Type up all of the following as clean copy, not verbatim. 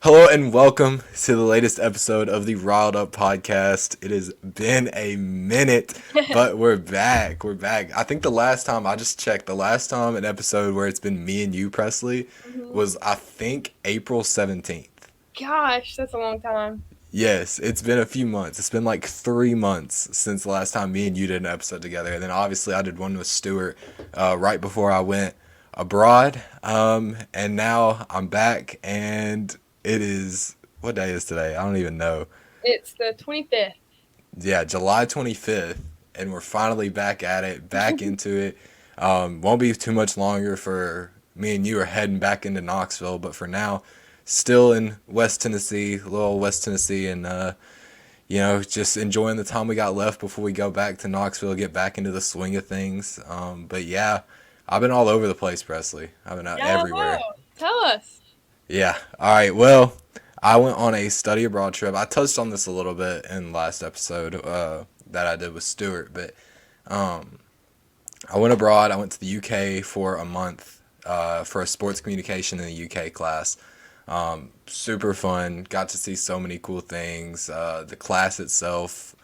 Hello and welcome to the latest episode of the Riled Up podcast. It has been a minute, but we're back. We're back. I think the last time I just checked, the last time an episode where it's been me and you, Presley, hmm was I think April 17th. Gosh, that's a long time. Yes, it's been a few months. It's been like 3 months since the last time me and you did an episode together. And then obviously I did one with Stuart right before I went abroad. And now I'm back and it is, what day is today? I don't even know. It's the 25th. Yeah, July 25th. And we're finally back at it, back into it. Won't be too much longer for me and you are heading back into Knoxville. But for now, still in West Tennessee, little West Tennessee, and just enjoying the time we got left before we go back to Knoxville, get back into the swing of things. But yeah, I've been all over the place, Presley. I've been out Yeah, no. everywhere. Tell us. Yeah. All right. Well, I went on a study abroad trip. I touched on this a little bit in the last episode that I did with Stuart, but um, I went abroad. I went to the UK for a month for a sports communication in the UK class. Super fun. Got to see so many cool things. The class itself,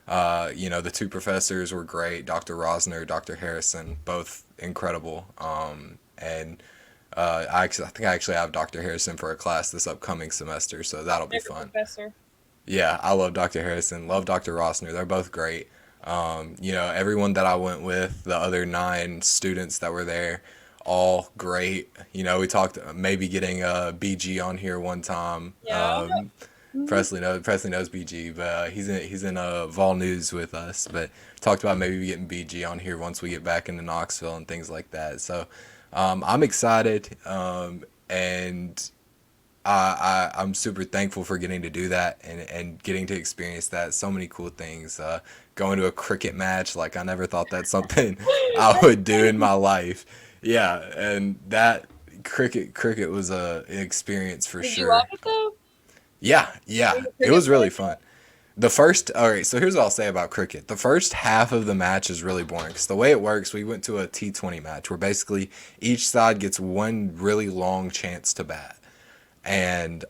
the two professors were great. Dr. Rosner, Dr. Harrison, both incredible. And I think I actually have Dr. Harrison for a class this upcoming semester, so that'll be Favorite fun. professor. Yeah, I love Dr. Harrison. Love Dr. Rosner. They're both great. Everyone that I went with, the other 9 students that were there, all great. We talked maybe getting BG on here one time. Yeah. hmm Presley knows BG, but he's in Vol News with us. But talked about maybe getting BG on here once we get back into Knoxville and things like that. So I'm excited, and I'm super thankful for getting to do that and getting to experience that. So many cool things. Going to a cricket match, like I never thought that's something I That's would do in my crazy. life. Yeah, and that cricket was an experience for Did you love sure. it though? Yeah, Are yeah, you a it cricket was really player? fun. All right, so here's what I'll say about cricket. The first half of the match is really boring because the way it works, we went to a T20 match where basically each side gets one really long chance to bat. And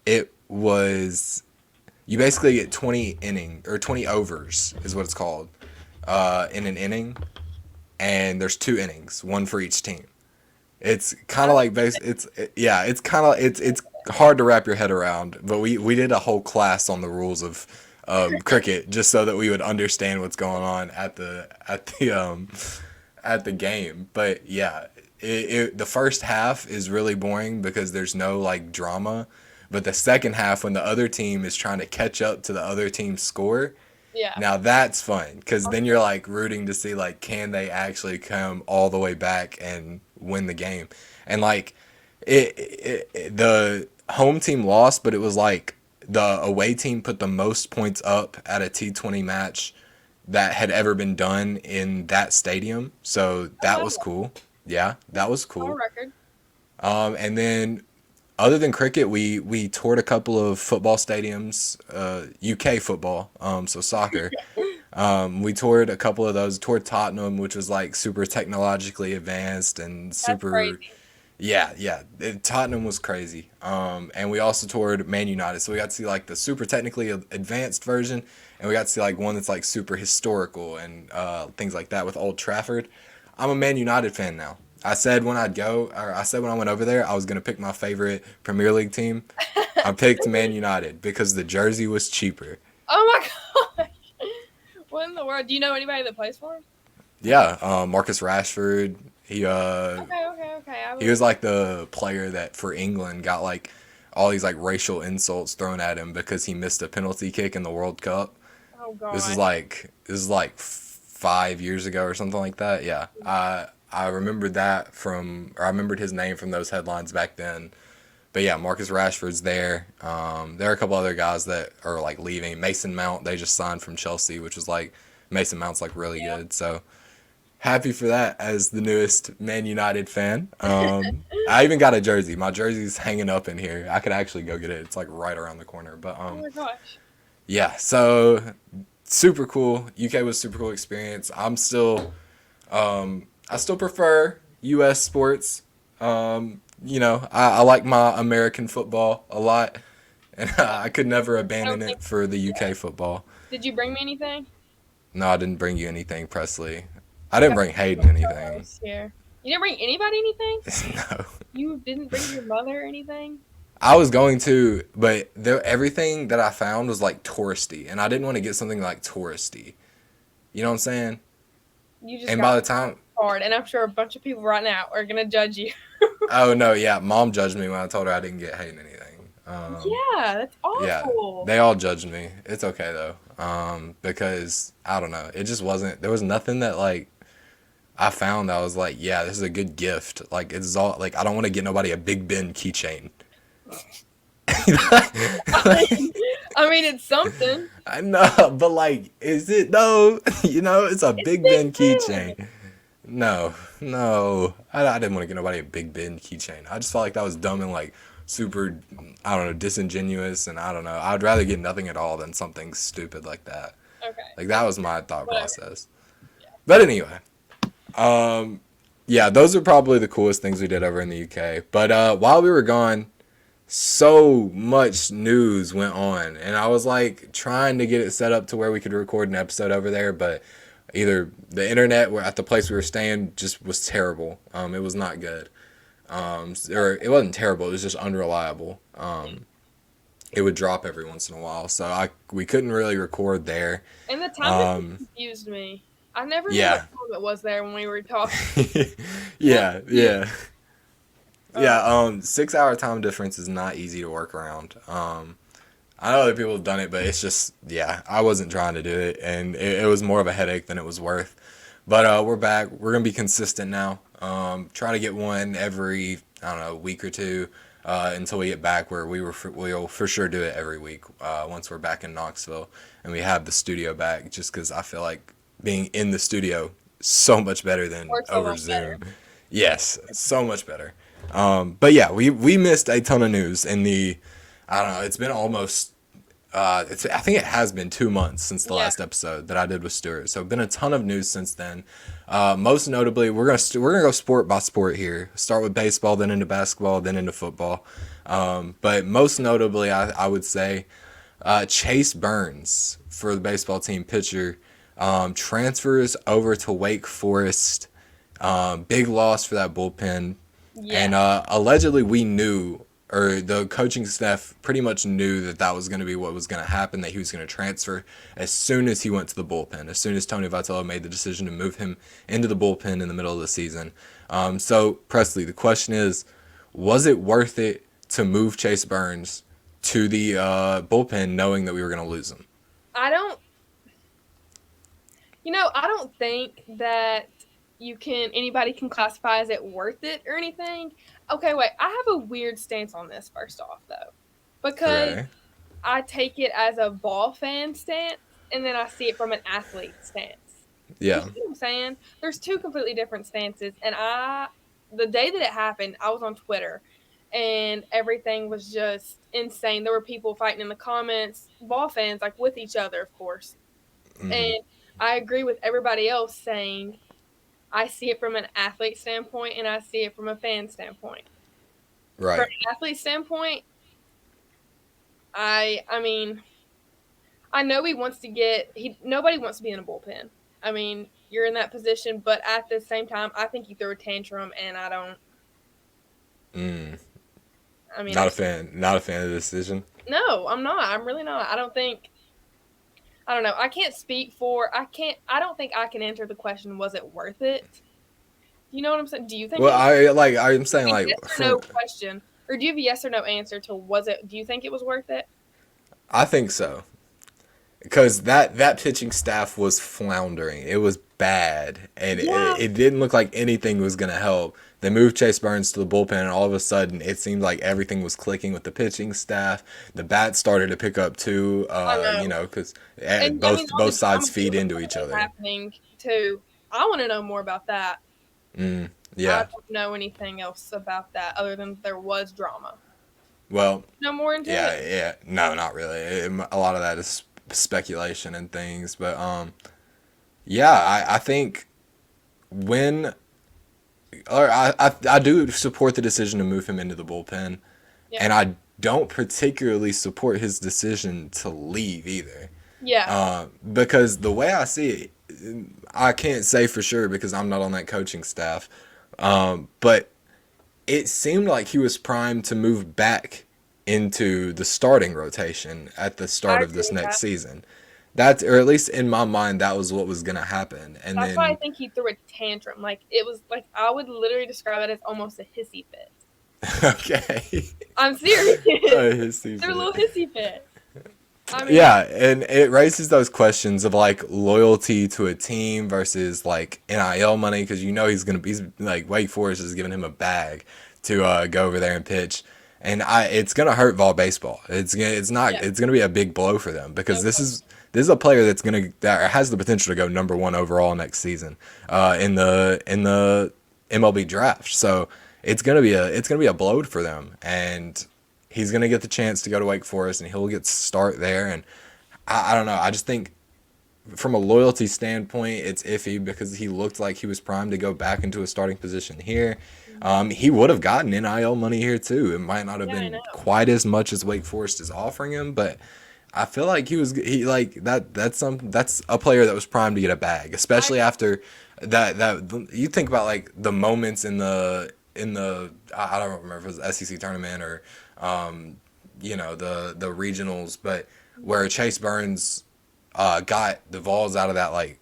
it was, you basically get 20 inning or 20 overs is what it's called in an inning. And there's 2 innings, one for each team. It's kind of Wow. like yeah, it's hard to wrap your head around, but we did a whole class on the rules of cricket just so that we would understand what's going on at the game. But yeah, the first half is really boring because there's no like drama, but the second half when the other team is trying to catch up to the other team's score, Yeah. now that's fun because then you're like rooting to see like can they actually come all the way back and win the game, and like the home team lost, but it was like the away team put the most points up at a T20 match that had ever been done in that stadium, so I that love was that. cool. Yeah, that was On cool. record. And then other than cricket, we toured a couple of football stadiums, UK football, so soccer. We toured a couple of those. Toured Tottenham, which was like super technologically advanced and That's super. crazy. Yeah, yeah. Tottenham was crazy. And we also toured Man United, so we got to see like the super technically advanced version, and we got to see like one that's like super historical and things like that with Old Trafford. I'm a Man United fan now. I said when I went over there, I was gonna pick my favorite Premier League team. I picked Man United because the jersey was cheaper. Oh my gosh. What in the world? Do you know anybody that plays for him? Yeah, Marcus Rashford. He Okay, okay, okay. I he believe was like the player that for England got like all these like racial insults thrown at him because he missed a penalty kick in the World Cup. it. Oh This is gosh. like this is like 5 years ago or something like that. Yeah, I remembered I remembered his name from those headlines back then. But yeah, Marcus Rashford's there. There are a couple other guys that are like leaving. Mason Mount, they just signed from Chelsea, which is like Mason Mount's like really good. So happy for that as the newest Man United fan. I even got a jersey. My jersey's hanging up in here. I could actually go get it. It's like right around the corner. But Oh my gosh. yeah. So super cool. UK was super cool experience. I still prefer U.S. sports. I like my American football a lot, and I could never I don't abandon think. it for the Yeah. UK football. Did you bring me anything? No, I didn't bring you anything, Presley. I I didn't got bring Hayden anything. photos here. You didn't bring anybody anything? No. You didn't bring your mother anything? I was going to, but everything that I found was like touristy, and I didn't want to get something like touristy. You know what I'm saying? You just And got by the time, hard, and I'm sure a bunch of people right now are gonna judge you. oh no, yeah, Mom judged me when I told her I didn't get Hayden anything. Yeah, that's Yeah, awful. they all judged me. It's okay though, because I don't know, it just wasn't. There was nothing that like I found that I was like, yeah, this is a good gift. Like it's all like I don't want to get nobody a Big Ben keychain. I mean, it's something. I know, but like, is it though? It's a It's Big Big Ben Ben. keychain. No, no, I didn't want to get nobody a Big Ben keychain. I just felt like that was dumb and like super, I don't know, disingenuous, and I don't know. I'd rather get nothing at all than something stupid like that. Okay, Like that was my thought whatever. process. But anyway, um, yeah, those are probably the coolest things we did over in the UK. But while we were gone, so much news went on, and I was like trying to get it set up to where we could record an episode over there, but either the internet at the place we were staying just was terrible. It was not good. Or it wasn't terrible. It was just unreliable. It would drop every once in a while, so we couldn't really record there. And the time difference Um, confused me. I never knew what yeah, time it was there when we were talking. yeah, yeah. Yeah, Uh, 6 hour time difference is not easy to work around. I know other people have done it, but it's just, yeah, I wasn't trying to do it, and it was more of a headache than it was worth. But we're back. We're gonna be consistent now. Try to get one every, I don't know, week or two, until we get back where we'll for sure do it every week, once we're back in Knoxville and we have the studio back. Just because I feel like being in the studio is so much better than works a over lot better. Zoom. Yes, so much better. But yeah, we missed a ton of news in the, I don't know, it's been almost, I think it has been 2 months since the Yeah. last episode that I did with Stuart. So been a ton of news since then. Most notably, we're gonna go sport by sport here. Start with baseball, then into basketball, then into football. But most notably, I would say Chase Burns for the baseball team pitcher, transfers over to Wake Forest. Big loss for that bullpen. Yeah. And allegedly, we knew, or the coaching staff pretty much knew that that was going to be what was going to happen, that he was going to transfer as soon as he went to the bullpen, as soon as Tony Vitello made the decision to move him into the bullpen in the middle of the season. So, Presley, the question is, was it worth it to move Chase Burns to the bullpen knowing that we were going to lose him? I don't, I don't think that anybody can classify as it worth it or anything. Okay, wait, I have a weird stance on this first off, though, because Okay. I take it as a ball fan stance, and then I see it from an athlete stance. You Yeah. see what I'm saying? There's two completely different stances, and the day that it happened, I was on Twitter, and everything was just insane. There were people fighting in the comments, ball fans, like with each other, of course. Mm-hmm. And I agree with everybody else saying I see it from an athlete standpoint and I see it from a fan standpoint. From Right. an athlete standpoint, I mean, I know nobody wants to be in a bullpen. I mean, you're in that position, but at the same time, I think you throw a tantrum, and I don't. Mm. I mean, Not a fan. Not a fan of the decision. no, I'm not. I'm really not. I don't think. I don't know. I can't speak for. I can't. I don't think I can answer the question. Was it worth it? You know what I'm saying? Do you think Well, it was I'm saying a like yes or from no question, or do you have a yes or no answer to was it? Do you think it was worth it? I think so. Because that pitching staff was floundering. It was bad, and Yeah, it didn't look like anything was gonna help. They moved Chase Burns to the bullpen, and all of a sudden, it seemed like everything was clicking with the pitching staff. The bats started to pick up too. I know. Because And I mean, all the both sides drama that feed was into each other. happening too. I want to know more about that. I Yeah. don't know anything else about that other than there was drama. Well, No more into yeah, it. yeah. No, not really. A lot of that is speculation and things, but yeah, I think when or I do support the decision to move him into the bullpen, Yeah. and I don't particularly support his decision to leave either. Yeah. Because the way I see it, I can't say for sure because I'm not on that coaching staff. But it seemed like he was primed to move back into the starting rotation at the I start of agree this with next that. season. That's, or at least in my mind, that was what was gonna happen. And That's why I then, think he threw a tantrum. Like it was like I would literally describe it as almost a hissy fit. okay, I'm serious. his They're a little fit. hissy fit. I mean, Yeah, and it raises those questions of like loyalty to a team versus like NIL money because you know he's like Wake Forest is giving him a bag to go over there and pitch, and it's gonna hurt Vol baseball. yeah, It's gonna be a big blow for them because no this is a player that has the potential to go number one overall next season in the MLB draft. So it's gonna be a blow for them and he's going to get the chance to go to Wake Forest and he'll get to start there. And I don't know. I just think from a loyalty standpoint, it's iffy because he looked like he was primed to go back into a starting position here. He would have gotten NIL money here too. It might not have Yeah, I been know. quite as much as Wake Forest is offering him, but I feel like he like that's a player that was primed to get a bag, I especially after that you think about like the moments in the I don't remember if it was the SEC tournament or the regionals, but where Chase Burns got the Vols out of that like,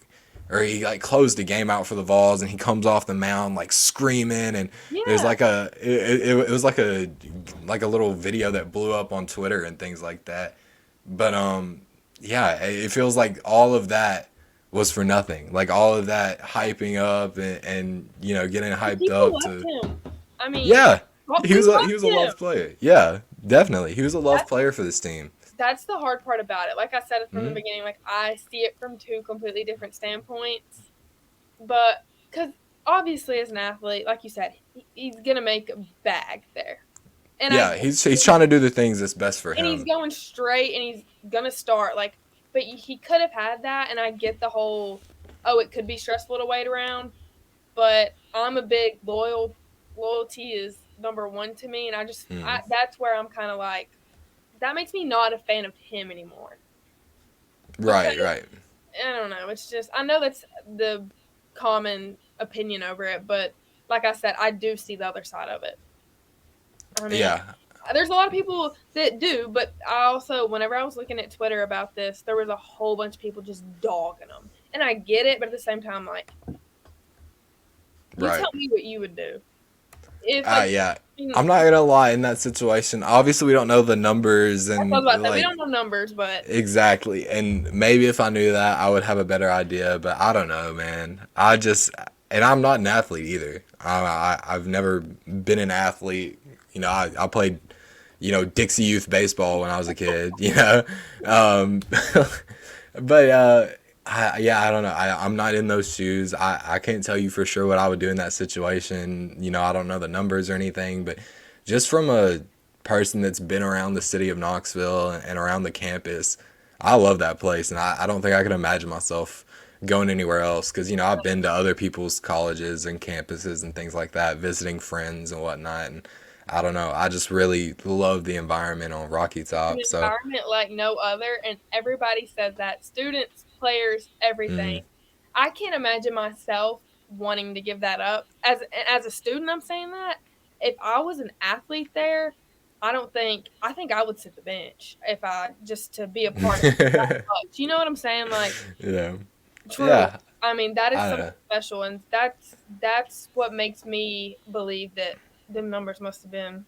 or he like closed the game out for the Vols, and he comes off the mound like screaming, and there's yeah. like it was like a little video that blew up on Twitter and things like that. But yeah, it feels like all of that was for nothing. Like all of that hyping up and getting The hyped people up loved to him. I mean, yeah, we he loved was a him. loved player. Yeah, definitely. He was a loved That's player for this team. that's the hard part about it. Like I said from the Hmm. beginning, like I see it from two completely different standpoints. But because obviously, as an athlete, like you said, he's gonna make a bag there, and I Yeah, he's trying to do the things that's best for and he's him. going straight, and he's gonna start like. But he could have had that, and I get the whole, oh, it could be stressful to wait around. But I'm a big loyalty is number one to me, and Mm. that's where I'm kind of like that makes me not a fan of him anymore because Right, right. I don't know. It's just I know that's the common opinion over it, but like I said, I do see the other side of it. I mean, Yeah, there's a lot of people that do, but I also, whenever I was looking at Twitter about this, there was a whole bunch of people just dogging them, and I get it, but at the same time, like, you right. tell me what you would do if, like, Yeah. I mean, I'm not gonna lie. In that situation, obviously we don't know the numbers that's what I and was about to say. We like don't know numbers, but exactly. And maybe if I knew that, I would have a better idea. But I don't know, man. And I'm not an athlete either. I've never been an athlete. I played Dixie Youth baseball when I was a kid, Um, but I don't know. I'm not in those shoes. I can't tell you for sure what I would do in that situation. I don't know the numbers or anything, but just from a person that's been around the city of Knoxville and around the campus, I love that place, and I don't think I could imagine myself going anywhere else because I've been to other people's colleges and campuses and things like that, visiting friends and whatnot, and I don't know. I just really love the environment on Rocky an Top. So, environment like no other, and everybody says that students, players, everything. mm. I can't imagine myself wanting to give that up as a student. I'm saying that if I was an athlete there, I think I would sit the bench if I just to be a part of that much. You know what I'm saying? Like Yeah, truly. yeah. I mean, that is I don't something know. special, and that's what makes me believe that the numbers must have been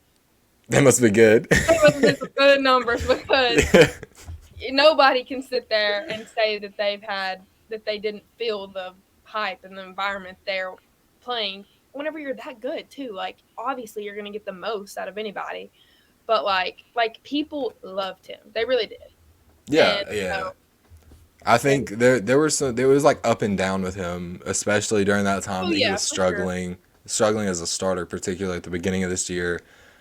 That must be good. they must have been some good numbers because nobody can sit there and say that they didn't feel the hype and the environment they're playing whenever you're that good too. Like obviously you're gonna get the most out of anybody. But like people loved him. They really did. Yeah, And yeah. so I think there was like up and down with him, especially during that time oh that he yeah, was for sure. struggling as a starter, particularly at the beginning of this year,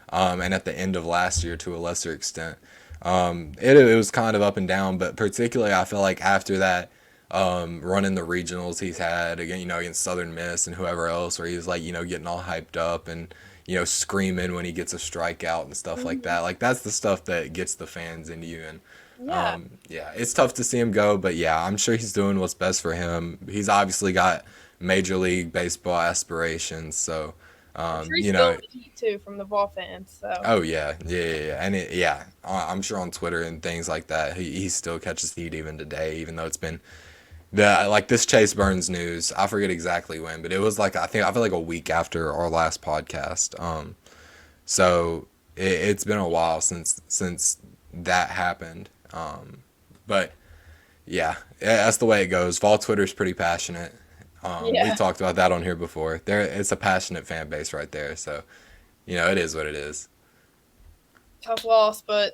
and at the end of last year to a lesser extent. It was kind of up and down, but particularly I feel like after that running the regionals he's had again, against Southern Miss and whoever else, where he's like, getting all hyped up and screaming when he gets a strikeout and stuff like Hmm. that. Like that's the stuff that gets the fans into you. And Yeah. yeah, it's tough to see him go, but yeah, I'm sure he's doing what's best for him. He's obviously got Major League Baseball aspirations, so I'm sure he's feeling you know. the heat too from the ball fans. So Oh yeah, yeah, and yeah, I'm sure on Twitter and things like that, he still catches heat even today, even though it's been the like this Chase Burns news. I forget exactly when, but it was like I feel like a week after our last podcast. So it's been a while since that happened. But yeah, that's the way it goes. Fall Twitter's pretty passionate. We've yeah, talked about that on here before. It's a passionate fan base right there. So it is what it is. tough loss, but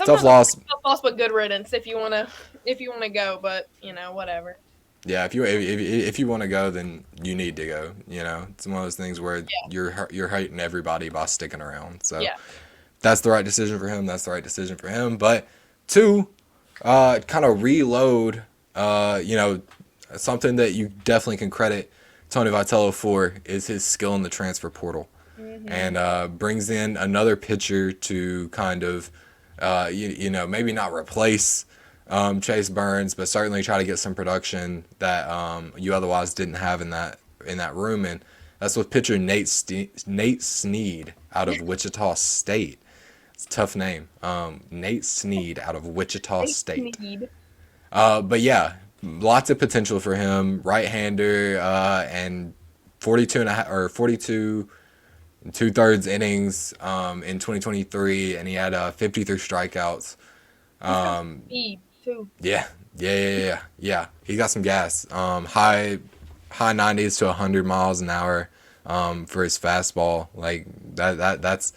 Tough sometimes I loss. think tough loss, but good riddance if you wanna go. But whatever. Yeah, if you want to go, then you need to go. It's one of those things where Yeah, you're hurting everybody by sticking around. So yeah. that's the right decision for him. That's the right decision for him. But two, kind of reload. Something that you definitely can credit Tony Vitello for is his skill in the transfer portal, Hmm. and brings in another pitcher to kind of, maybe not replace Chase Burns, but certainly try to get some production that you otherwise didn't have in that room. And that's with pitcher Nate Snead out of Wichita State. It's a tough name. Nate Snead out of Wichita They State. need. But yeah, lots of potential for him. Right-hander, and 42 and a half or 42 and two-thirds innings in 2023, and he had 53 strikeouts. He's got Um, speed too. yeah, yeah. He got some gas. High 90s to 100 miles an hour for his fastball. Like that's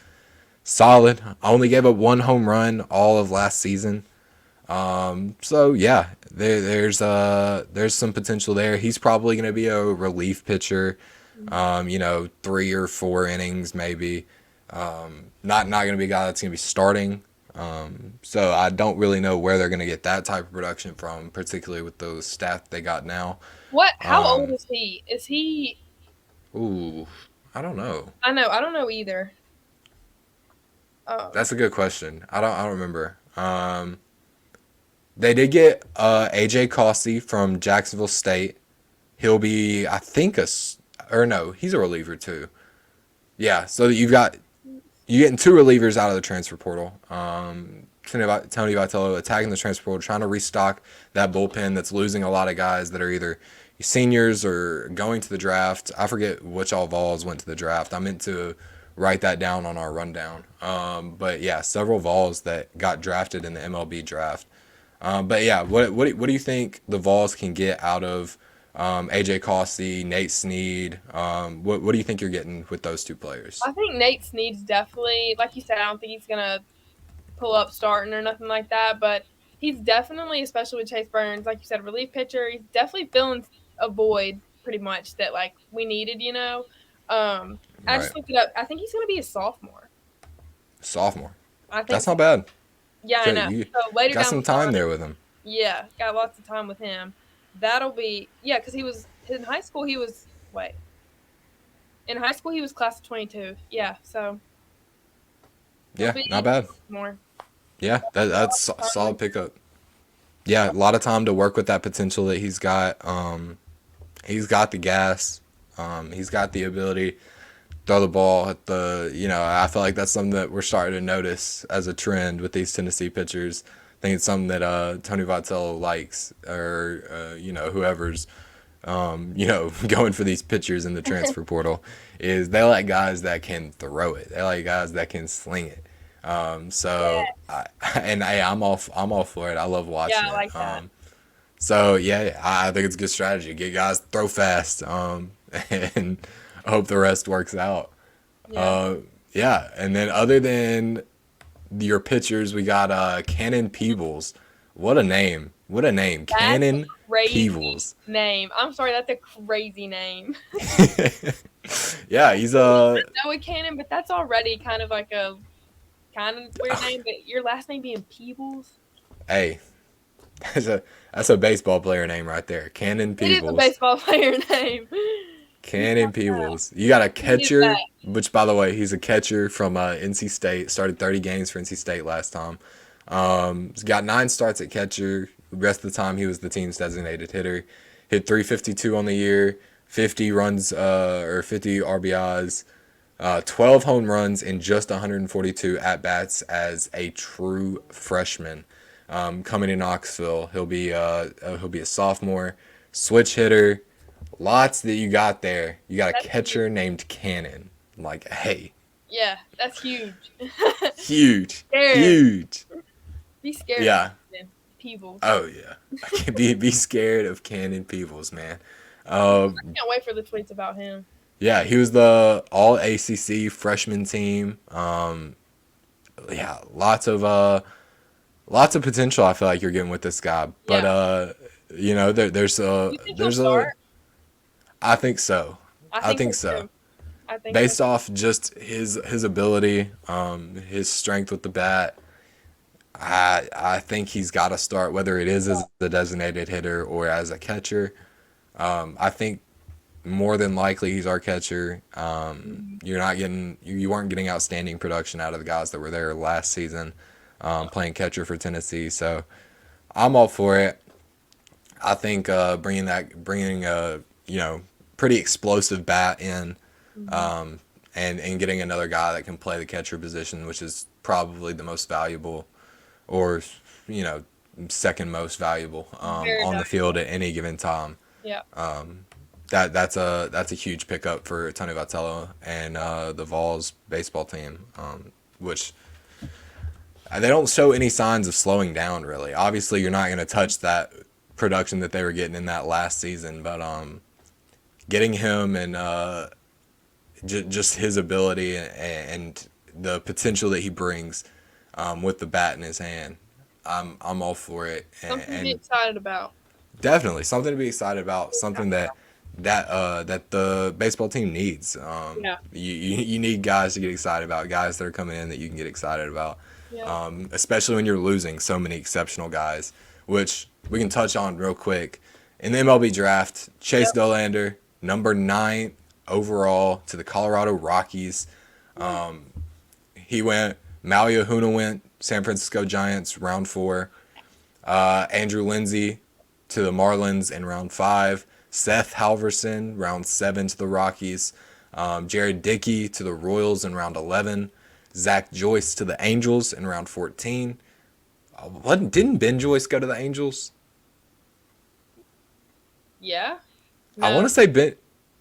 solid. I only gave up one home run all of last season. So yeah, there's some potential there. He's probably going to be a relief pitcher. 3 or 4 innings maybe. Not going to be a guy that's going to be starting. So I don't really know where they're going to get that type of production from, particularly with those stats they got now. What? How old Um, is he? Is he? ooh, I don't know. I know. I don't know either. Um. That's a good question. I don't remember. They did get AJ Cossey from Jacksonville State. He'll be, I think, or no, he's a reliever too. Yeah, so you getting two relievers out of the transfer portal. Tony Vitello attacking the transfer portal, trying to restock that bullpen that's losing a lot of guys that are either seniors or going to the draft. I forget which all Vols went to the draft. I meant to write that down on our rundown. But yeah, several Vols that got drafted in the MLB draft. But yeah, what do you think the Vols can get out of AJ Cossey, Nate Snead? What do you think you're getting with those two players? I think Nate Snead's definitely, like you said, I don't think he's gonna pull up starting or nothing like that, but he's definitely, especially with Chase Burns, like you said, relief pitcher. He's definitely filling a void pretty much that like we needed. I Right, just looked it up. I think he's gonna be a sophomore. sophomore. I think That's so. not bad. Yeah, I Okay, know. you So later got down some the time line, there with him. yeah, got lots of time with him. That'll be yeah, because he was in high school. He was wait in high school he was class of 22. Yeah, so he'll Yeah, not be bad. more. Yeah, that's a solid pickup. Yeah, a lot of time to work with that potential that he's got. He's got the gas. He's got the ability to throw the ball at I feel like that's something that we're starting to notice as a trend with these Tennessee pitchers. I think it's something that Tony Vitello likes, or whoever's going for these pitchers in the transfer portal, is they like guys that can throw it. They like guys that can sling it. So Yes. and hey, I'm all for it. I love Yeah, watching I it. like that. So yeah, I think it's a good strategy. Get guys to throw fast, and hope the rest works out. Yeah. Uh, yeah, and then other than your pitchers, we got Cannon Peebles. What a name! What a name, That's Cannon a crazy Peebles. name. I'm sorry, that's a crazy name. Yeah, he's Noah Cannon, but that's already kind of like a kind of weird name. But your last name being Peebles, hey. That's a that's a baseball player name right there. Cannon It is a Peebles. baseball player name. You Cannon got that. Peebles. You got a You did catcher, that. which by the way, he's a catcher from NC State. Started 30 games for NC State last time. He's got 9 starts at catcher. The rest of the time, he was the team's designated hitter. Hit 352 on the year, 50 runs or 50 RBIs, 12 home runs in just 142 at bats as a true freshman. Coming to Knoxville, he'll be a sophomore, switch hitter. Lots that you got there. You got a That's huge. catcher named Cannon. Like, hey, Yeah, that's huge. huge, Scared. huge. Be scared of Yeah. him, Peebles. Oh yeah. Be scared of Cannon Peebles, man. Can't wait for the tweets about him. Yeah, he was the All ACC freshman team. Yeah, lots of potential. I feel like you're getting with this guy, but Yeah. there's You think he'll start? I think so. I I think think so so. too. I think so. Based off just his ability, his strength with the bat, I think he's got to start whether it is as the designated hitter or as a catcher. I think more than likely he's our catcher. You weren't getting outstanding production out of the guys that were there last season, playing catcher for Tennessee. So I'm all for it. I think bringing a pretty explosive bat in, and getting another guy that can play the catcher position, which is probably the most valuable, or you know second most valuable Very on the valuable. field at any given time. Yeah. That's a huge pickup for Tony Vitello and the Vols baseball team, which they don't show any signs of slowing down really. Obviously, you're not going to touch that production that they were getting in that last season, but getting him and just his ability and the potential that he brings with the bat in his hand, I'm all for it, Something to be and excited about. definitely something to be excited about. Something that the baseball team needs. Yeah. You need guys to get excited about, guys that are coming in that you can get excited about, Yeah. especially when you're losing so many exceptional guys, which we can touch on real quick. In the MLB draft, Chase Yep. Dollander, number 9 overall to the Colorado Rockies. He went. Malia Huna went. San Francisco Giants, round 4. Andrew Lindsay to the Marlins in round 5. Seth Halverson, round 7 to the Rockies. Jared Dickey to the Royals in round 11. Zach Joyce to the Angels in round 14. Didn't Ben Joyce go to the Angels? Yeah. I No. want to say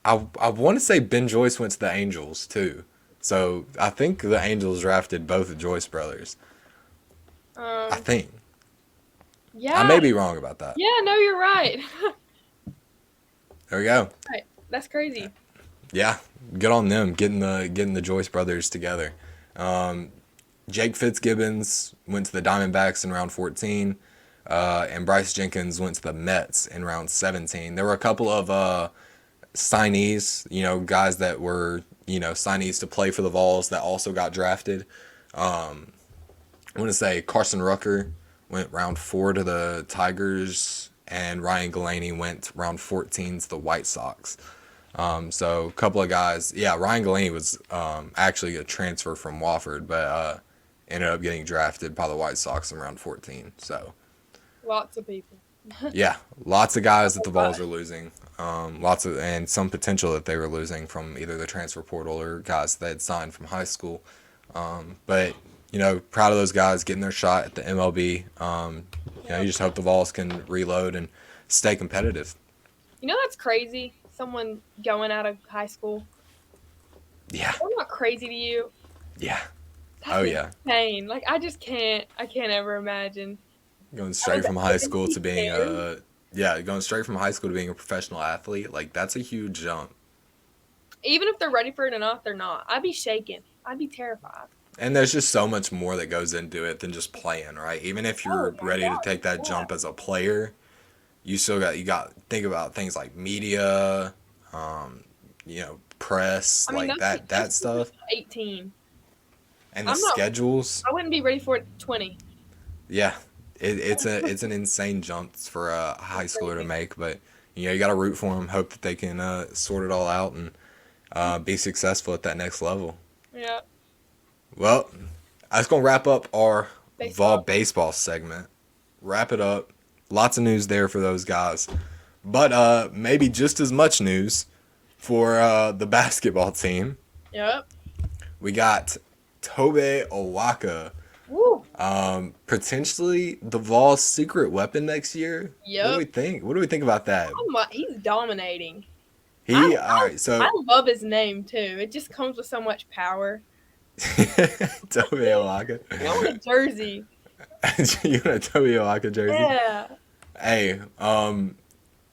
I want to say Ben Joyce went to the Angels too. So I think the Angels drafted both the Joyce brothers. I think. I Yeah. may be wrong about that. Yeah. No, you're right. There we go. Right. That's crazy. Yeah, good on them getting the Joyce brothers together. Jake Fitzgibbons went to the Diamondbacks in round 14, and Bryce Jenkins went to the Mets in round 17. There were a couple of signees, guys that were signees to play for the Vols that also got drafted. I want to say Carson Rucker went round 4 to the Tigers, and Ryan Galaney went round 14 to the White Sox. So a couple of guys. Yeah, Ryan Galaney was actually a transfer from Wofford, but ended up getting drafted by the White Sox in round 14. So Lots of people. yeah, lots of guys that the Vols are losing. And some potential that they were losing from either the transfer portal or guys that they had signed from high school. But proud of those guys getting their shot at the MLB. You just hope the Vols can reload and stay competitive. That's crazy. Someone going out of high school. Yeah, That's not crazy to you. yeah. That's Oh yeah. insane. Like I just can't. I can't ever imagine. Going straight from high school to being Scared. going straight from high school to being a professional athlete, like that's a huge jump. Even if they're ready for it or not, they're not. I'd be shaken. I'd be terrified. And there's just so much more that goes into it than just playing, right? Even if Oh you're my ready to God. take that Yeah. jump as a player, you got to think about things like media, press, I mean, like that's that stuff, 18. and the I'm not. schedules. I wouldn't be ready for it at 20. Yeah, it's an insane jump for a high schooler to Crazy. make, but you got to root for them, hope that they can sort it all out and be successful at that next level. Yeah, Well, that's gonna wrap up our Vol baseball. baseball segment. Wrap it up. Lots of news there for those guys, but maybe just as much news for the basketball team. Yep. We got Tobe Owaka, Woo. potentially the Vol's secret weapon next year. What do Yep. we think? What do we think about that? He's dominating. I, All right, I so love his name too. It just comes with so much power. Tobe Owaka. I want a jersey. You want a Tobe Owaka jersey? Yeah. Hey,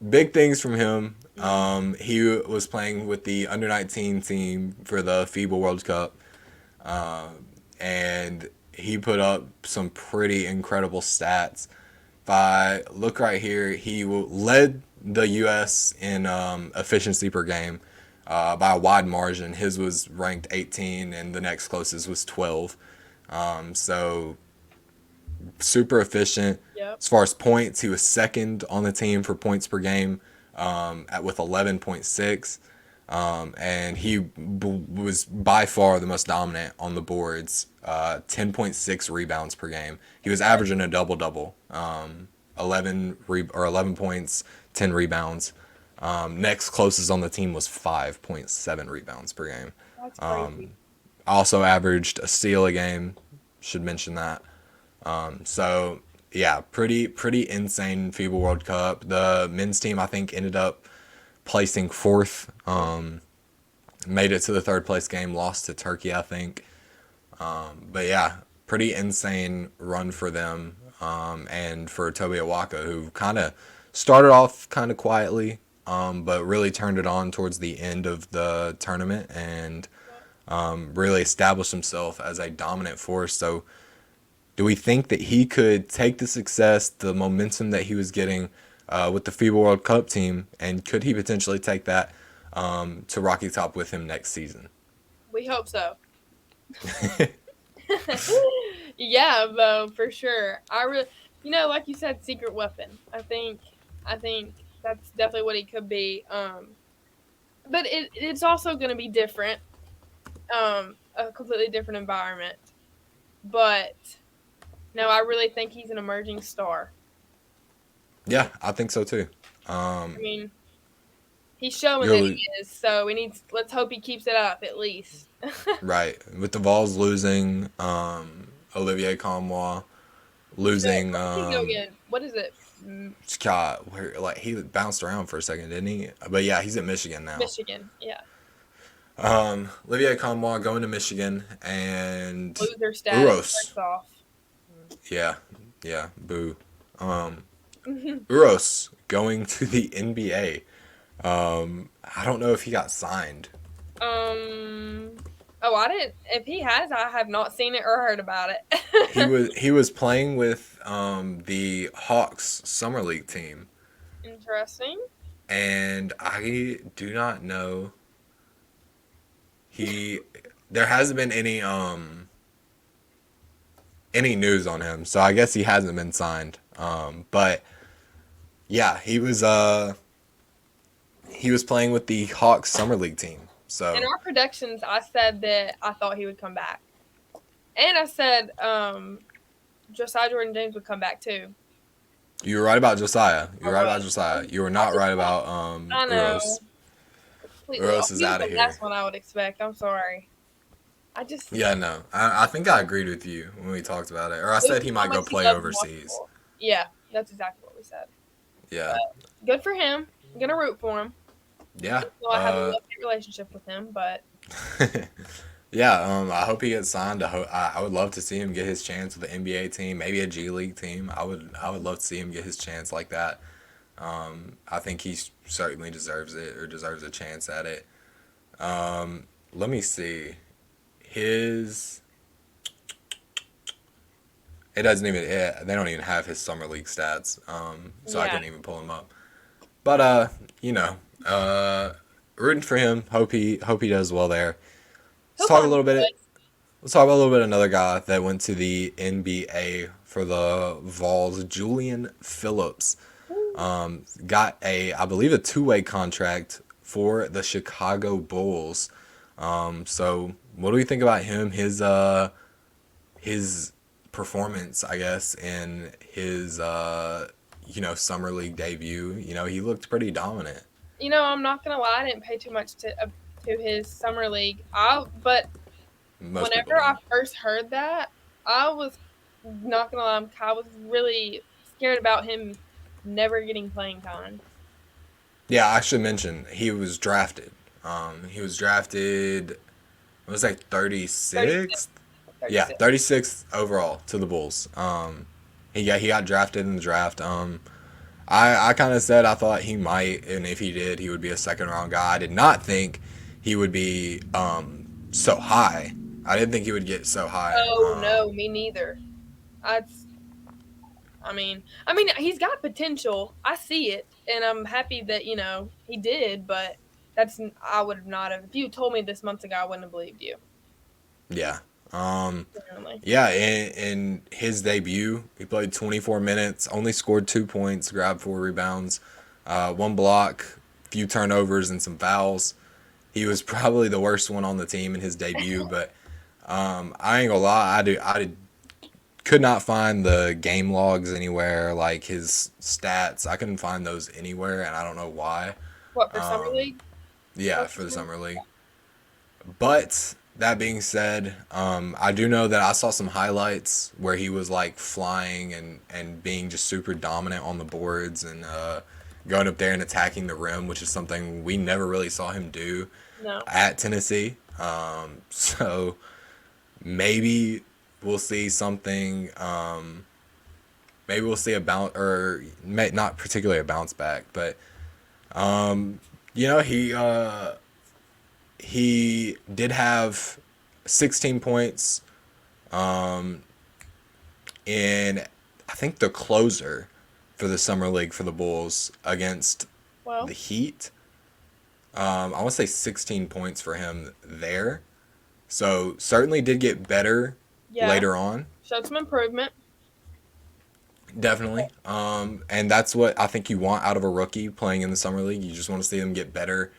big things from him. Mhm. He was playing with the under 19 team for the FIBA World Cup, and he put up some pretty incredible stats. If I look right here, he led the U.S. in efficiency per game by a wide margin. His was ranked 18, and the next closest was 12. So super efficient. Yep. As far as points, he was second on the team for points per game with 11.6. And he was by far the most dominant on the boards, 10.6 rebounds per game. He was averaging a double double, 11 points, 10 rebounds. Next closest on the team was 5.7 rebounds per game. That's crazy. Also averaged a steal a game. Should mention that. So yeah, pretty insane FIBA World Cup. The men's team I think ended up placing fourth. Made it to the third place game, lost to Turkey I think. But yeah, pretty insane run for them. And for Tobe Awaka, who kind of started off kind of quietly, but really turned it on towards the end of the tournament and really established himself as a dominant force. So do we think that he could take the success, the momentum that he was getting with the FIBA World Cup team, and could he potentially take that to Rocky Top with him next season? We hope so. Yeah, though, for sure. I really, like you said, secret weapon. I think that's definitely what he could be. But it's also going to be different. A completely different environment. But no, I really think he's an emerging star. Yeah, I think so too. I mean, he's showing that You're he is. So let's hope he keeps it up at least. right with the Vols losing Olivier Combois, losing Where did he go again? What is it? Scott, where like he bounced around for a second, didn't he? But yeah, he's at Michigan now. Michigan. Yeah. Olivier Combois going to Michigan and Loser status. Uros. First off. Yeah, yeah, boo. Uros going to the NBA. I don't know if he got signed. Oh, I didn't. If he has, I have not seen it or heard about He it. was he was playing with the Hawks summer league team, Interesting. and I do not know. He there hasn't been any news on him, so I guess he hasn't been signed. But yeah, he was playing with the Hawks summer league team. In So our predictions, I said that I thought he would come back, and I said Josiah Jordan James would come back too. you were right about Josiah. You were I right about was. Josiah. You were I not just right about I know. Uros. Completely off. Uros is He was out of the here. last one I would expect. I'm sorry. I just Yeah, no. I think I agreed with you when we talked about it. Or I it was said he how might go much he play loved overseas. basketball. Yeah, that's exactly what we said. Yeah. Good for him. I'm gonna root for him. Yeah. Well, I have a love-hate relationship with him, but Yeah, I hope he gets signed. I would love to see him get his chance with the NBA team, maybe a G League team. I would love to see him get his chance like that. I think he certainly deserves it or deserves a chance at it. Let me see. His it doesn't even they don't even have his summer league stats. So I yeah, couldn't even pull him up. But you know, rooting for him. Hope he does well there. he'll Let's talk a find little a bit. place. Let's talk about a little bit another guy that went to the NBA for the Vols, Julian Phillips. Got I believe, a two-way contract for the Chicago Bulls. So what do we think about him? His performance, I guess, in his summer league debut. He looked pretty dominant. I'm not gonna lie, I didn't pay too much to his summer league. But Most people whenever I didn't. first heard that, I was not gonna lie, I was really scared about him never getting playing time. Yeah, I should mention he was drafted. He was drafted. It was like 36, 36th. Yeah, 36. 36th overall to the Bulls. He got drafted in the draft. I kind of said I thought he might, and if he did, he would be a second round guy. I did not think he would be so high. I didn't think he would get so high. Oh no, me neither. I, I mean, he's got potential. I see it, and I'm happy that he did. But I would have not have. If you told me this months ago, I wouldn't have believed you. Yeah. Um, Genuinely. yeah, in his debut, he played 24 minutes, only scored 2 points, grabbed 4 rebounds, one block, few turnovers, and some fouls. He was probably the worst one on the team in his debut, but I ain't gonna lie, could not find the game logs anywhere, like his stats. I couldn't find those anywhere, and I don't know why. What for summer Um, league? yeah, First for the season? summer league. But that being said, I do know that I saw some highlights where he was like flying and being just super dominant on the boards and going up there and attacking the rim, which is something we never really saw him do No. at Tennessee. So maybe we'll see something. Maybe we'll see a bounce, or not particularly a bounce back, but um, you know he did have 16 points um, in, I think, the closer for the summer league for the Bulls against the Well, Heat. I want to say 16 points for him there. So certainly did get better yeah, later on. showed some improvement. Definitely. And that's what I think you want out of a rookie playing in the summer league. You just want to see them get better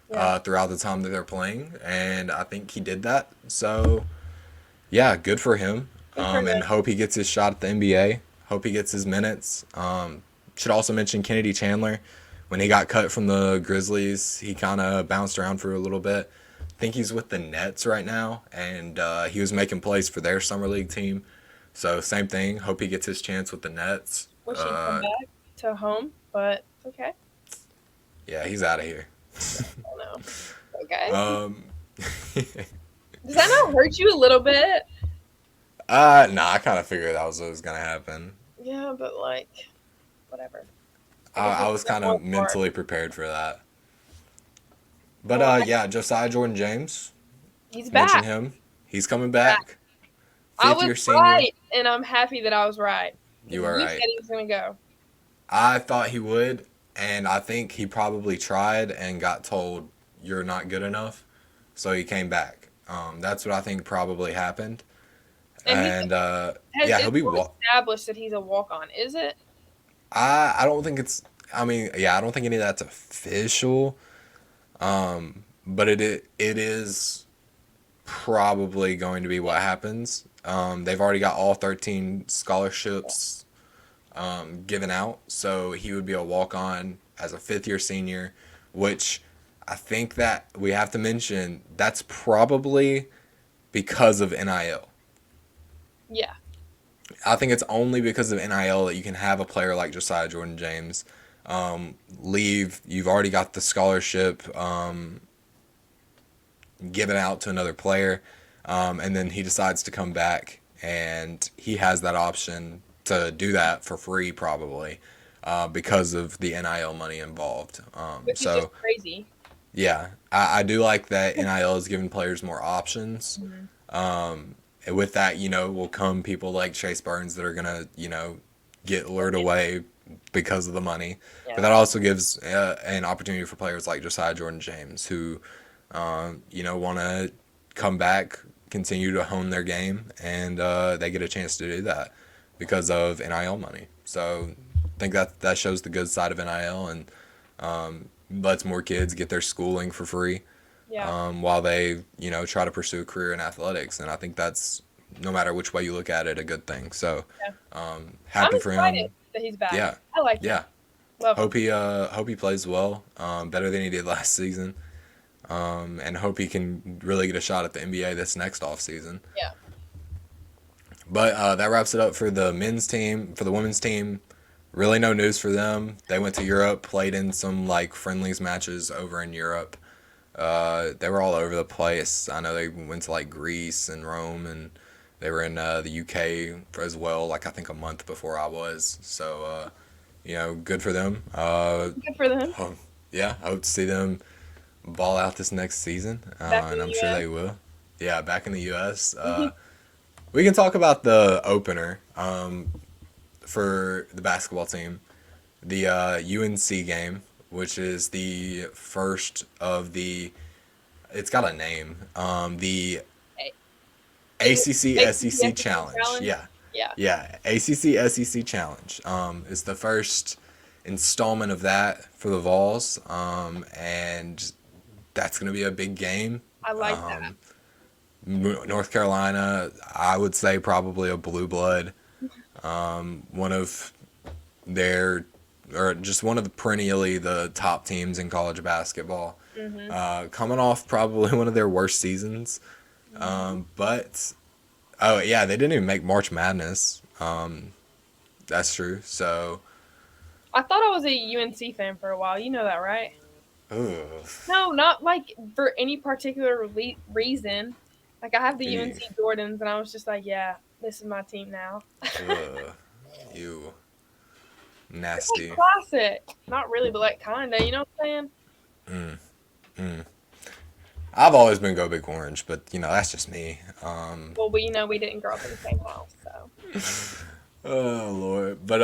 Yeah, throughout the time that they're playing, and I think he did that. So yeah, good for him. good for And him. hope he gets his shot at the NBA. Hope he gets his minutes. Should also mention Kennedy Chandler. When he got cut from the Grizzlies, he kind of bounced around for a little bit. I think he's with the Nets right now, and he was making plays for their summer league team. So same thing. Hope he gets his chance with the Nets. Wish he'd come back to home, but it's okay. Yeah, he's out of here. I don't know. Okay. um, Does that not hurt you a little bit? nah, I kind of figured that was what was gonna happen. Yeah, but like, whatever. I guess I it's was not kind more of for it. mentally prepared for that. But Well, yeah, Josiah Jordan James, he's mention back. him. He's coming Back. back. I Fifth was year senior. right, and I'm happy that I was right because You are you said right. he was gonna go. I thought he would, and I think he probably tried and got told you're not good enough, so he came back. That's what I think probably happened. And And yeah, he'll it's be. well established that he's a walk on, is it? I don't think it's. I mean, yeah, I don't think any of that's official. But it is probably going to be what happens. They've already got all 13 scholarships given out, so he would be a walk on as a fifth year senior, which I think that we have to mention that's probably because of NIL. Yeah. I think it's only because of NIL that you can have a player like Josiah Jordan James leave. You've already got the scholarship given out to another player, and then he decides to come back, and he has that option to do that for free probably because of the NIL money involved. Which is just So crazy. yeah, I do like that NIL is giving players more options. Mhm. And with that, will come people like Chase Burns that are gonna, get lured away because of the money. But Yeah. that also gives an opportunity for players like Josiah Jordan James who, want to come back, continue to hone their game, and they get a chance to do that because of NIL money. So I think that shows the good side of NIL, and lets more kids get their schooling for free, Yeah. while they try to pursue a career in athletics. And I think that's, no matter which way you look at it, a good thing. So Yeah. I'm happy for excited him. that he's back. Yeah, I like him. yeah. Love him. Hope he plays well, better than he did last season, and hope he can really get a shot at the NBA this next off season. Yeah. But that wraps it up for the men's team. For the women's team, really no news for them. They went to Europe, played in some like friendlies matches over in Europe. They were all over the place. I know they went to like Greece and Rome, and they were in the UK as well. Like I think a month before I was. So good for them. Good for them. Yeah, I hope to see them ball out this next season, Back in and the I'm sure US. they will. Yeah, back in the U.S. We can talk about the opener for the basketball team, the UNC game, which is the first of the. It's got a name. The ACC SEC Challenge. Yeah, Yeah. yeah. ACC SEC Challenge. Is the first installment of that for the Vols, and that's gonna be a big game. I like that. North Carolina, I would say probably a blue blood. One of their, or just one of the perennially the top teams in college basketball. Coming off probably one of their worst seasons. But, oh yeah, they didn't even make March Madness. That's true. So, I thought I was a UNC fan for a while. You know that, right? ugh. No, not like for any particular reason. Like I have the Ew. UNC Jordans, and I was just like, yeah, this is my team now. Ugh. You It's nasty. like classic. Not really, but like kinda. You know what I'm saying? I've always been go big orange, but that's just me. Well, we didn't grow up in the same house, so Oh Lord, but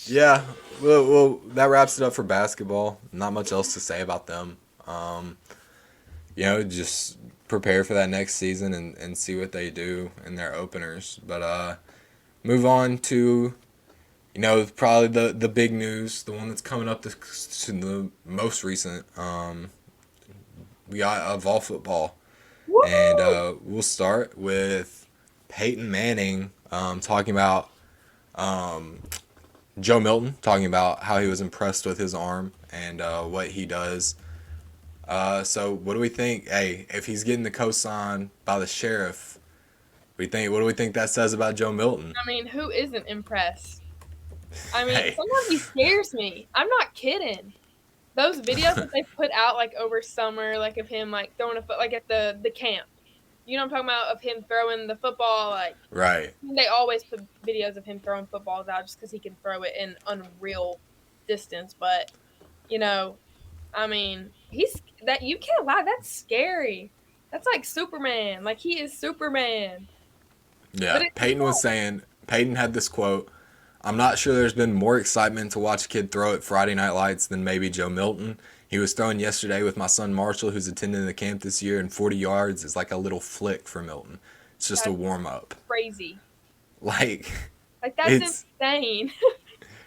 yeah. Well, that wraps it up for basketball. Not much else to say about them. Just prepare for that next season and see what they do in their openers. But move on to probably the big news, the one that's coming up to the most recent. We got Vol football, woo! and we'll start with Peyton Manning talking about Joe Milton, talking about how he was impressed with his arm and what he does. So what do we think? Hey, if he's getting the cosign by the sheriff, what do we think that says about Joe Milton? I mean, who isn't impressed? I mean, Hey. sometimes he scares me. I'm not kidding. Those videos that they put out like over summer, like of him like throwing a foot like at the camp. You know what I'm talking about? Of him throwing the football, like Right. they always put videos of him throwing footballs out just because he can throw it in unreal distance. But I mean, you can't lie. That's scary. That's like Superman. Like he is Superman. But Yeah. Peyton had this quote. I'm not sure there's been more excitement to watch a kid throw at Friday Night Lights than maybe Joe Milton. He was throwing yesterday with my son Marshall, who's attending the camp this year, and 40 yards is like a little flick for Milton. It's just a warm up. Crazy. Like that's insane.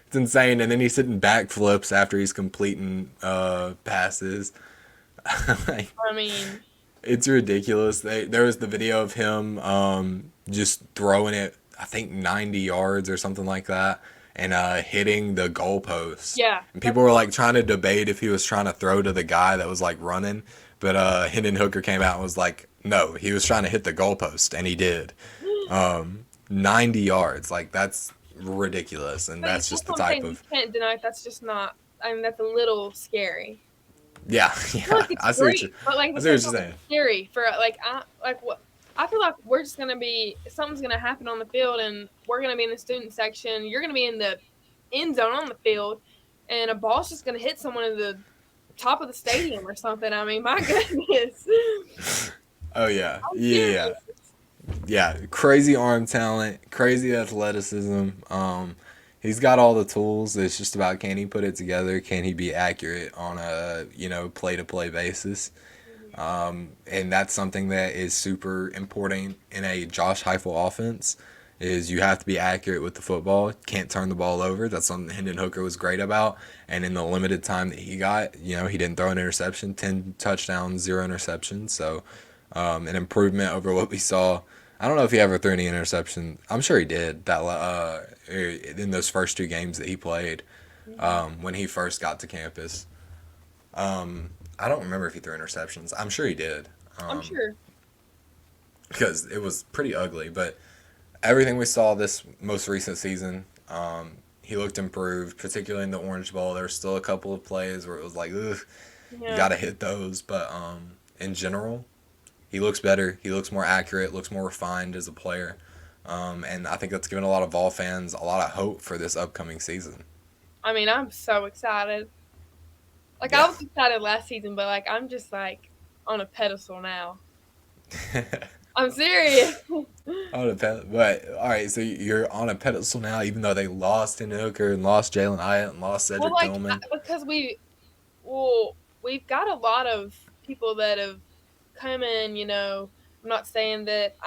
It's insane. And then he's hitting backflips after he's completing passes. I mean, it's ridiculous. There was the video of him just throwing it, I think 90 yards or something like that, and hitting the goalpost. Yeah. And people were like trying to debate if he was trying to throw to the guy that was like running, but Hendon Hooker came out and was like, no, he was trying to hit the goalpost, and he did. 90 yards, like that's ridiculous, and that's just the type of. You can't deny that's just not. I mean, that's a little scary. Yeah, I see what you're saying. Scary for what I feel like we're just gonna be something's gonna happen on the field, and we're gonna be in the student section. You're gonna be in the end zone on the field, and a ball's just gonna hit someone at the top of the stadium or something. I mean, my goodness. Oh yeah, yeah. Crazy arm talent, crazy athleticism. He's got all the tools. It's just about, can he put it together? Can he be accurate on a play-to-play basis? And that's something that is super important in a Josh Heupel offense. Is you have to be accurate with the football. Can't turn the ball over. That's something Hendon Hooker was great about. And in the limited time that he got, he didn't throw an interception. 10 touchdowns, 0 interceptions. So an improvement over what we saw. I don't know if he ever threw any interception. I'm sure he did that in those first 2 games that he played Mm-hmm. when he first got to campus. I don't remember if he threw interceptions. I'm sure he did I'm sure. because it was pretty ugly. But everything we saw this most recent season, he looked improved, particularly in the Orange Bowl. There's still a couple of plays where it was like, ugh, you Yeah. got to hit those. But in general, he looks better. He looks more accurate, looks more refined as a player. And I think that's given a lot of Vol fans a lot of hope for this upcoming season. I mean, I'm so excited. Like I Yeah. was excited last season, but like I'm just like on a pedestal now. I'm serious. On a but all right, so you're on a pedestal now, even though they lost in Hooker and lost Jalen Hyatt and lost Well, Cedric like Tillman. because we've got a lot of people that have come in. I'm not saying that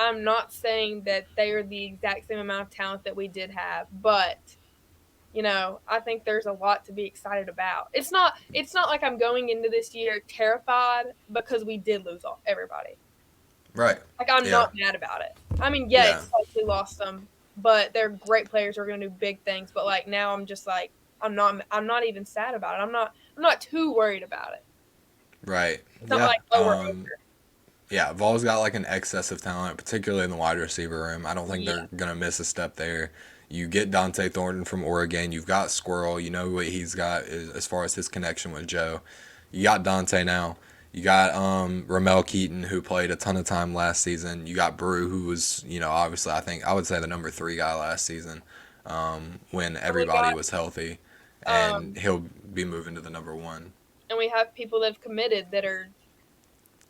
they are the exact same amount of talent that we did have, but I think there's a lot to be excited about. It's not like I'm going into this year terrified because we did lose everybody. Right. Like I'm Yeah. not mad about it. I mean, yeah, it Yeah. sucks we lost them, but they're great players who are going to do big things. But like now, I'm just like I'm not even sad about it. I'm not too worried about it. Right. It's not Yeah. like oh we're over. Yeah. Vol's got like an excess of talent, particularly in the wide receiver room. I don't think Yeah, they're gonna miss a step there. You get Dante Thornton from Oregon. You've got Squirrel. You know what he's got as far as his connection with Joe. You got Dante now. You got Ramel Keaton, who played a ton of time last season. You got Brew, who was, obviously I think I would say the number 3 guy last season when and we everybody got was healthy, and um he'll be moving to the number 1. and we have people that have committed that are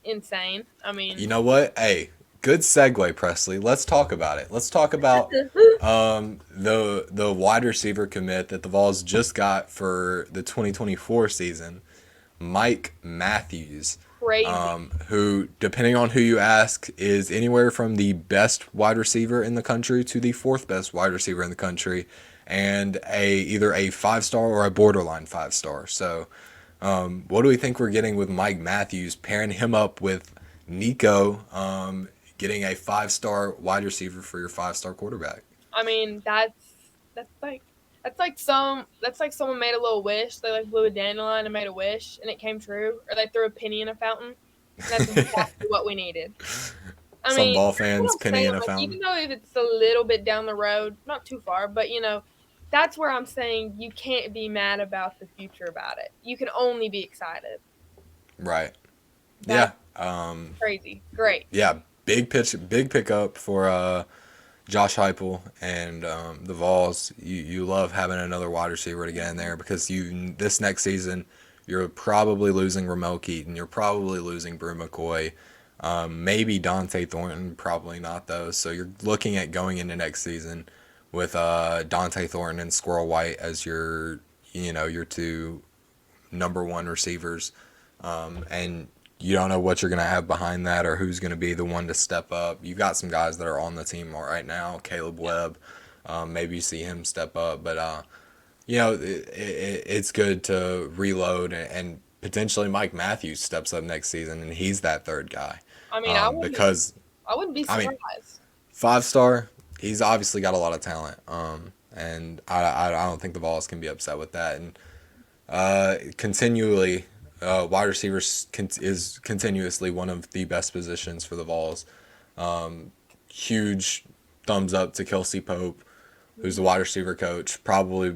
insane. I You mean, know what? Hey, good segue, Presley. Let's talk about it. Let's talk about the wide receiver commit that the Vols just got for the 2024 season, Mike Matthews, crazy. who, depending on who you ask, is anywhere from the best wide receiver in the country to the 4th best wide receiver in the country, and either a 5-star or a borderline 5-star. So, what do we think we're getting with Mike Matthews, pairing him up with Nico, getting a 5-star wide receiver for your 5-star quarterback? I mean, that's like that's like someone made a little wish. They like blew a dandelion and made a wish, and it came true. Or they threw a penny in a fountain, and that's exactly what we needed. I Some mean, ball that's what fans, I'm penny saying. in a Like, even fountain. though if it's a little bit down the road, not too far, but that's where I'm saying you can't be mad about the future about it. You can only be excited. Right. That's Yeah. crazy. Great. Yeah. Big pickup for Josh Heupel and the Vols. You love having another wide receiver to get in there because this next season you're probably losing Ramel Keaton. You're probably losing Brew McCoy. Maybe Dante Thornton. Probably not though. So you're looking at going into next season with Dante Thornton and Squirrel White as your 2 number 1 receivers, and you don't know what you're going to have behind that or who's going to be the one to step up. You've got some guys that are on the team right now. Caleb Yeah. Webb, maybe you see him step up, but it's good to reload, and potentially Mike Matthews steps up next season and he's that 3rd guy, I mean, because I wouldn't be I mean surprised. 5-star, he's obviously got a lot of talent, and I don't think the Vols can be upset with that. And continually, wide receivers is continuously one of the best positions for the Vols. Huge thumbs up to Kelsey Pope, who's the Mhm. wide receiver coach. Probably,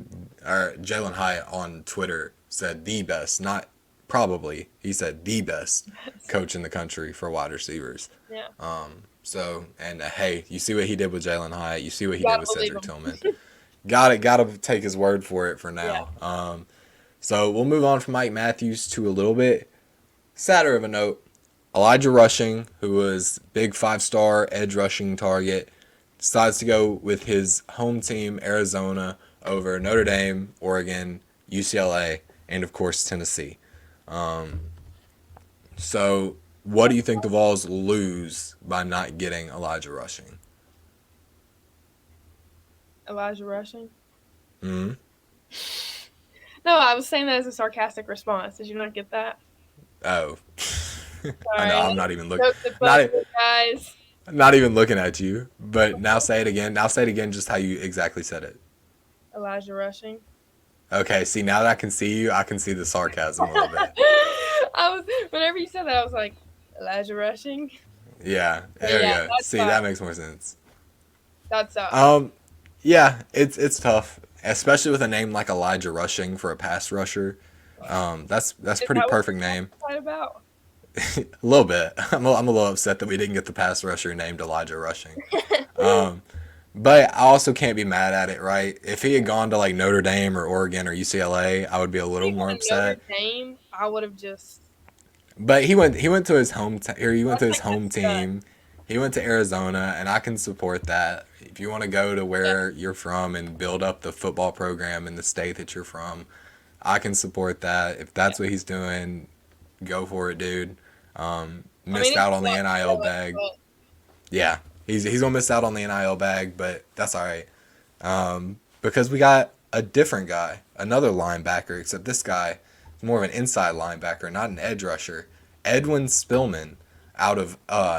or Jalen Hyatt on Twitter said the best, not probably. He said the best coach in the country for wide receivers. Yeah, So, and hey, you see what he did with Jalen Hyatt. You see what he did gotta with believe Cedric him. Tillman. Got to take his word for it for Yeah. now. So we'll move on from Mike Matthews to a little bit sadder of a note. Elijah Rushing, who was big 5-star edge rushing target, decides to go with his home team, Arizona, over Notre Dame, Oregon, UCLA, and of course Tennessee. So What do you think the Vols lose by not getting Elijah Rushing? Elijah Rushing. Hmm. No, I was saying that as a sarcastic response. Did you not get that? Oh, I know. Sorry. I'm not even looking. Joke the Not both you guys. not even looking at you. But now say it again. Now say it again, just how you exactly said it. Elijah Rushing. Okay. See, now that I can see you, I can see the sarcasm a little bit. Whenever you said that, I was like, Elijah Rushing. Yeah. But There we yeah, go. that's See, fine. that makes more sense. That sucks. Yeah. It's tough, especially with a name like Elijah Rushing for a pass rusher. That's Is pretty that what perfect name. you're excited about? A little bit. I'm a little upset that we didn't get the pass rusher named Elijah Rushing. Um, but I also can't be mad at it, right? If he had gone to like Notre Dame or Oregon or UCLA, I would be a If little he more went to Notre upset. Dame, I would have just. But he went to his home or he went I to his think home that's done. team. He went to Arizona, and I can support that. If you want to go to Yeah. where you're from and build up the football program in the state that you're from, I can support that. If that's what he's doing, go for it, dude. I mean, Missed it's out on the not NIL good, bag. but Yeah, he's gonna miss out on the NIL bag, but that's all right. Because we got a different guy, another linebacker, except this guy is more of an inside linebacker, not an edge rusher. Edwin Spillman out of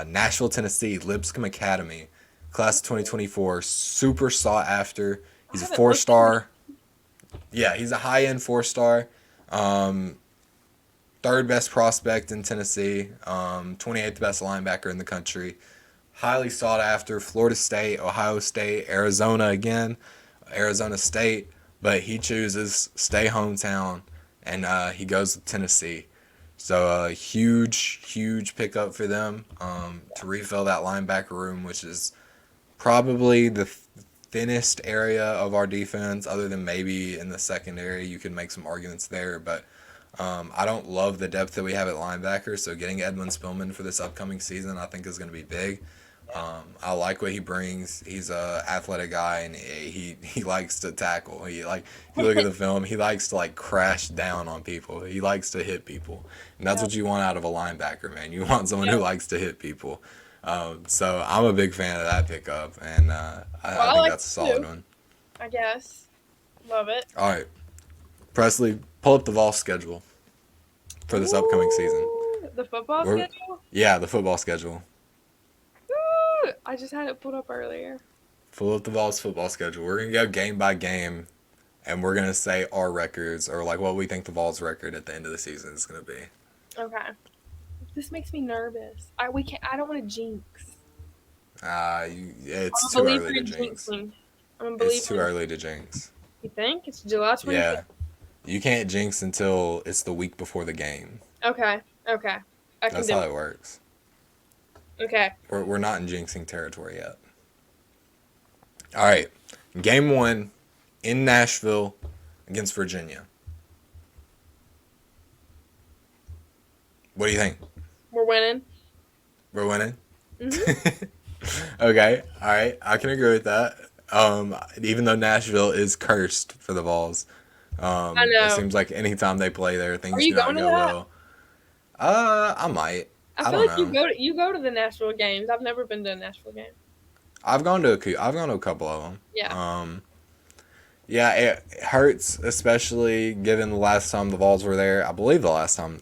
Nashville, Tennessee, Lipscomb Academy, class of 2024, super sought after. I He's a haven't four looked into. star. Yeah, he's a high end 4 star. Um, third best prospect in Tennessee. 28th best linebacker in the country. Highly sought after. Florida State, Ohio State, Arizona again, Arizona State, but he chooses stay hometown, and he goes with Tennessee. So a huge pickup for them to refill that linebacker room, which is probably the thinnest area of our defense, other than maybe in the secondary. You can make some arguments there, but I don't love the depth that we have at linebacker. So getting Edmund Spillman for this upcoming season, I think, is going to be big. I like what he brings. He's a athletic guy, and he likes to tackle. He like if you look at the film, he likes to like crash down on people. He likes to hit people, and that's Yeah. what you want out of a linebacker, man. You want someone who Yeah. likes to hit people. So I'm a big fan of that pickup, and I Well, I think like that's a it solid too. one. I guess. Love it. All right, Presley, pull up the Vol schedule for this upcoming season. Ooh, the football We're, schedule. yeah, the football schedule. Ooh, I just had it pulled up earlier. Pull up the Vols football schedule. We're gonna go game by game, and we're gonna say our records or like what we think the Vols record at the end of the season is gonna be. Okay. This makes me nervous. We can't. I don't want to jinx. It's I'm a too believer early to in jinx. jinxing. I'm a It's too believer. early to jinx. You think it's July 25th? Yeah, you can't jinx until it's the week before the game. Okay. Okay. I can That's do how it. it works. Okay. We're not in jinxing territory yet. All right, game one in Nashville against Virginia. What do you think? We're winning. We're winning. Mhm. Okay, all right, I can agree with that. Even though Nashville is cursed for the Vols, I it know. seems like anytime they play there, Are things you do not going to go that? well. I might. I I feel don't like know. you go to the Nashville games. I've never been to a Nashville game. I've gone to a couple of Yeah. them. Yeah, it hurts, especially given the last time the Vols were there. I believe the last time,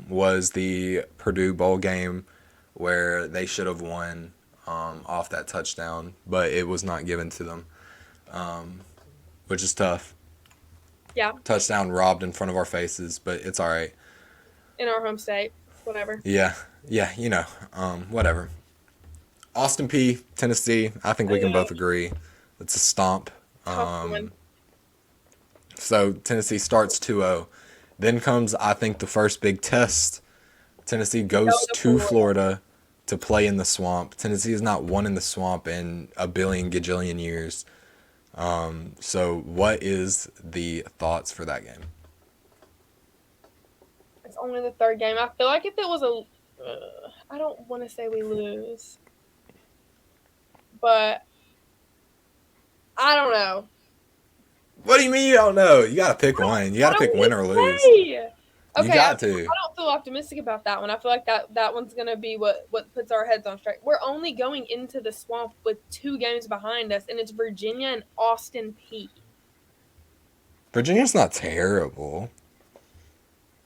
was the Purdue Bowl game where they should have won off that touchdown, but it was not given to them, which is tough. Yeah. Touchdown robbed in front of our faces, but it's all right. In our home state. Whatever. Yeah, whatever. Austin P, Tennessee. I think we can both agree it's a stomp. Tough one. So Tennessee starts 2-0. Then comes, I think, the first big test. Tennessee Go goes to to Florida. Florida to play in the swamp. Tennessee has not won in the swamp in a billion gajillion years. So what is the thoughts for that game? It's only the third game. I feel like if it was I don't want to say we lose, but I don't know. What do you mean you don't know? You gotta pick one. You I gotta don't pick want win or to lose. say. You Okay, got to. I don't feel optimistic about that one. I feel like that one's gonna be what puts our heads on straight. We're only going into the swamp with 2 games behind us, and it's Virginia and Austin P. Virginia's not terrible.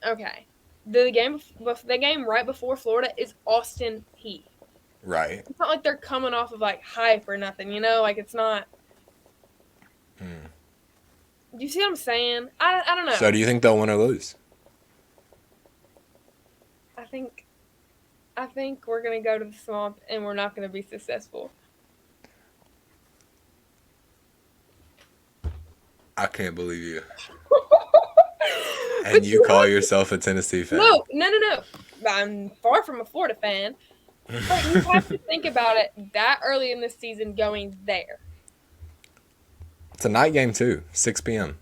Okay, the game right before Florida is Austin P. Right. It's not like they're coming off of like hype or nothing, you know. Like it's not. Hmm. Do you see what I'm saying? I don't know. So do you think they'll win or lose? I think I think we're gonna go to the swamp and we're not gonna be successful. I can't believe you. And But you you call have yourself a Tennessee fan. no. I'm far from a Florida fan, but you have to think about it that early in the season going there. It's a night game too, 6 p.m.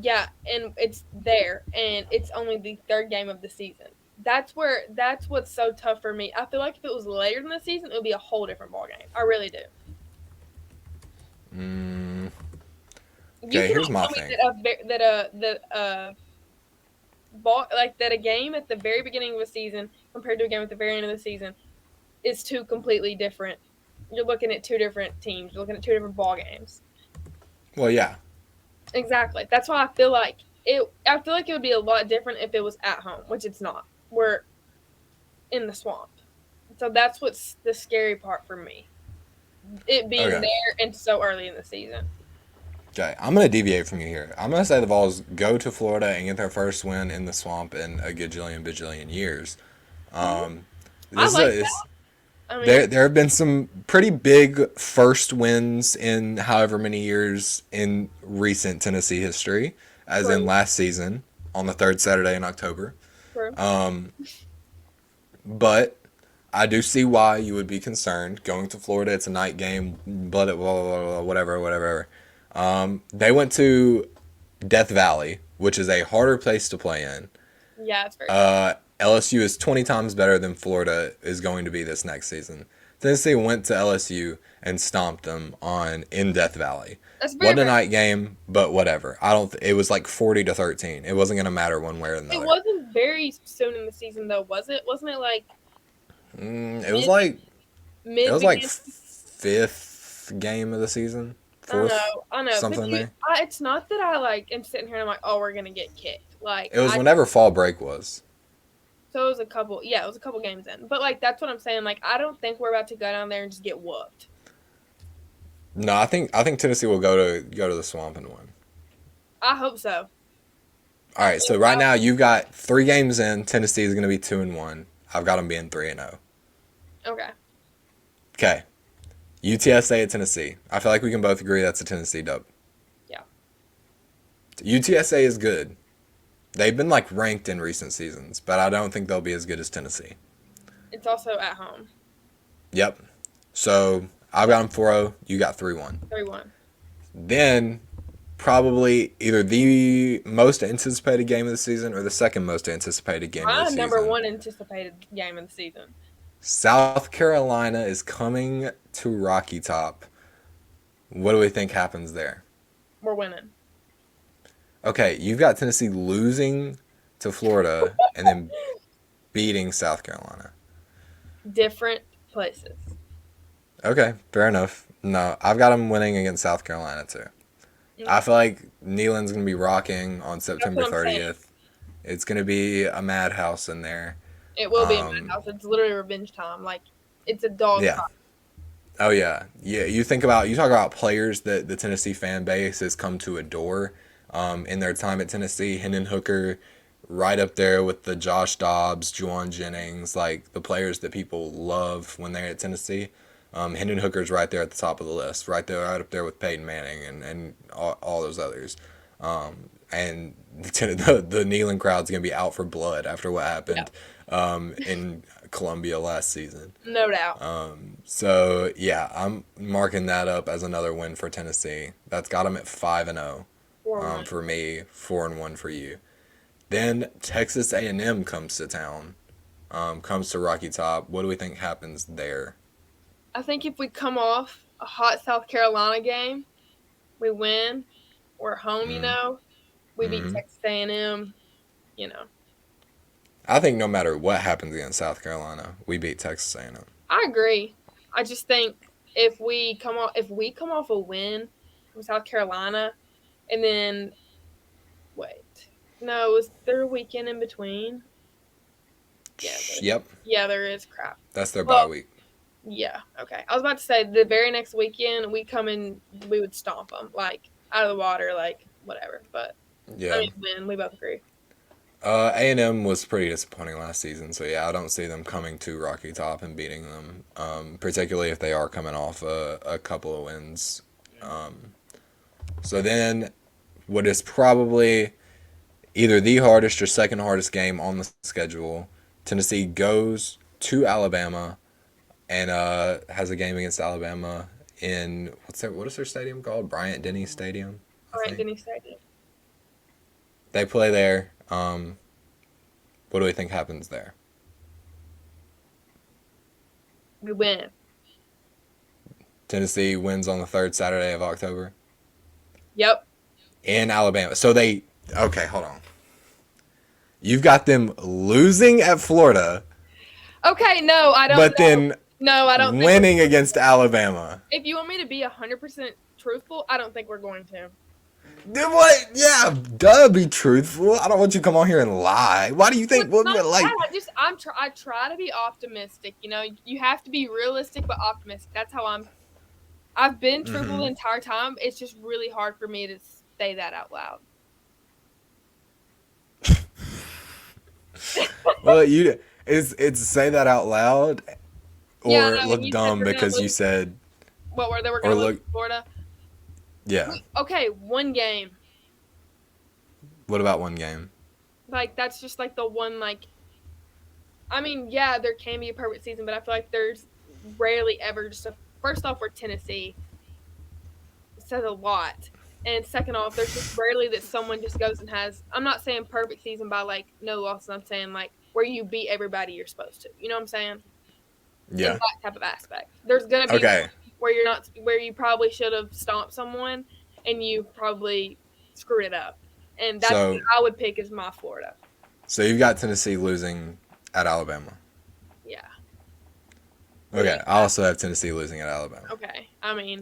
Yeah, and it's there, and it's only the third game of the season. That's what's so tough for me. I feel like if it was later in the season, it would be a whole different ball game. I really do. Mm, You okay, here's cannot my tell me thing. that a ball like that a game at the very beginning of the season compared to a game at the very end of the season is two completely different. You're looking at two different teams. You're looking at two different ball games. Well, yeah. Exactly. That's why I feel like it. I feel like it would be a lot different if it was at home, which it's not. We're in the swamp, so that's what's the scary part for me. It being Okay. there and so early in the season. Okay, I'm going to deviate from you here. I'm going to say the Vols go to Florida and get their first win in the swamp in a gajillion, bajillion years. Um, I this is like a, that. I mean, there have been some pretty big first wins in however many years in recent Tennessee history, as in true, last season on the third Saturday in October. true. But I do see why you would be concerned going to Florida. It's a night game, blah, blah, blah, blah, blah, whatever, whatever. They went to Death Valley, which is a harder place to play in. Yeah, it's very tough. LSU is 20 times better than Florida is going to be this next season. Tennessee went to LSU and stomped them on in Death Valley. That's very, Wasn't a very. night game, but whatever. I don't. It was like 40-13. It wasn't gonna matter one way or It another. wasn't very soon in the season though, was it? Wasn't it like It was mid like it mid was like beginning? fifth game of the season, fourth, I know, something but in there. it's not that I like am sitting here and I'm like, oh, we're gonna get kicked. Like It was I whenever fall break was. so it was a couple, yeah, it was a couple games in, but like that's what I'm saying. Like I don't think we're about to go down there and just get whooped. No, I think Tennessee will go to the swamp and win. I hope so. All right, so right now you've got 3 games in. Tennessee is going to be 2-1. I've got them being 3-0. Okay. Okay, UTSA at Tennessee. I feel like we can both agree that's a Tennessee dub. Yeah. UTSA is good. They've been like ranked in recent seasons, but I don't think they'll be as good as Tennessee. It's also at home. Yep. So I've got them 4-0. You got 3-1. 3-1. Then probably either the most anticipated game of the season or the second most anticipated game of the My season. number one anticipated game of the season. South Carolina is coming to Rocky Top. What do we think happens there? We're winning. Okay, you've got Tennessee losing to Florida and then beating South Carolina. Different places. Okay, fair enough. No, I've got them winning against South Carolina too. I feel like Neyland's going to be rocking on That's September what I'm saying. 30th. It's going to be a madhouse in there. It will be in my house. It's literally revenge time. Like it's a dog Yeah. fight. Oh yeah. Yeah. You talk about players that the Tennessee fan base has come to adore in their time at Tennessee. Hendon Hooker, right up there with the Josh Dobbs, Juwan Jennings, like the players that people love when they're at Tennessee. Hendon Hooker's right there at the top of the list, right there, right up there with Peyton Manning and all those others. And the Neyland crowd's gonna be out for blood after what happened in Columbia last season. No doubt. So yeah, I'm marking that up as another win for Tennessee. That's got them at 5-0. 4-1. For me, 4-1 for you. Then Texas A&M comes to town, comes to Rocky Top. What do we think happens there? I think if we come off a hot South Carolina game, we win. We're home, you know. We beat Mm-hmm. Texas A&M. you know. I think no matter what happens against South Carolina, we beat Texas A&M. I agree. I just think if we come off a win from South Carolina, and then wait, no, is there a weekend in between? Yeah, Yep, yeah, there is. Crap. that's their bye Well, week. yeah, okay. I was about to say the very next weekend we come in, we would stomp them like out of the water, like whatever. But I Yeah. mean, win. We both agree. A&M was pretty disappointing last season, so yeah, I don't see them coming to Rocky Top and beating them, particularly if they are coming off a couple of wins. So then, what is probably either the hardest or second hardest game on the schedule, Tennessee goes to Alabama and has a game against Alabama in what is their stadium called? Bryant-Denny Stadium, I All right, think. Denny Stadium. They play there. What do we think happens there? We win. Tennessee wins on the third Saturday of October Yep. in Alabama. So okay, hold on. You've got them losing at Florida, Okay, no, I don't but know. then No, I don't think winning against Alabama. if you want me to be 100% truthful, I don't think we're going to. Then what? Yeah, duh, be truthful. I don't want you to come on here and lie. Why do you think? Well, it's not Like, that. I try to be optimistic. You know, you have to be realistic but optimistic. That's how I've been truthful the entire time. It's just really hard for me to say that out loud. well, it's say that out loud, or Yeah, no, look dumb because you said, what were they were or going to lose look, to Florida? yeah. Okay, one game. What about one game? Like that's just like the one like. I mean, yeah, there can be a perfect season, but I feel like there's rarely ever just a. First off, we're Tennessee. It says a lot. And second off, there's just rarely that someone just goes and has. I'm not saying perfect season by like no losses. I'm saying like where you beat everybody you're supposed to. You know what I'm saying? Yeah. In that type of aspect. There's gonna be Okay. where you probably should have stomped someone and you probably screwed it up. And that's what I would pick as my Florida. So you've got Tennessee losing at Alabama. Yeah. Okay, I also have Tennessee losing at Alabama. Okay. I mean,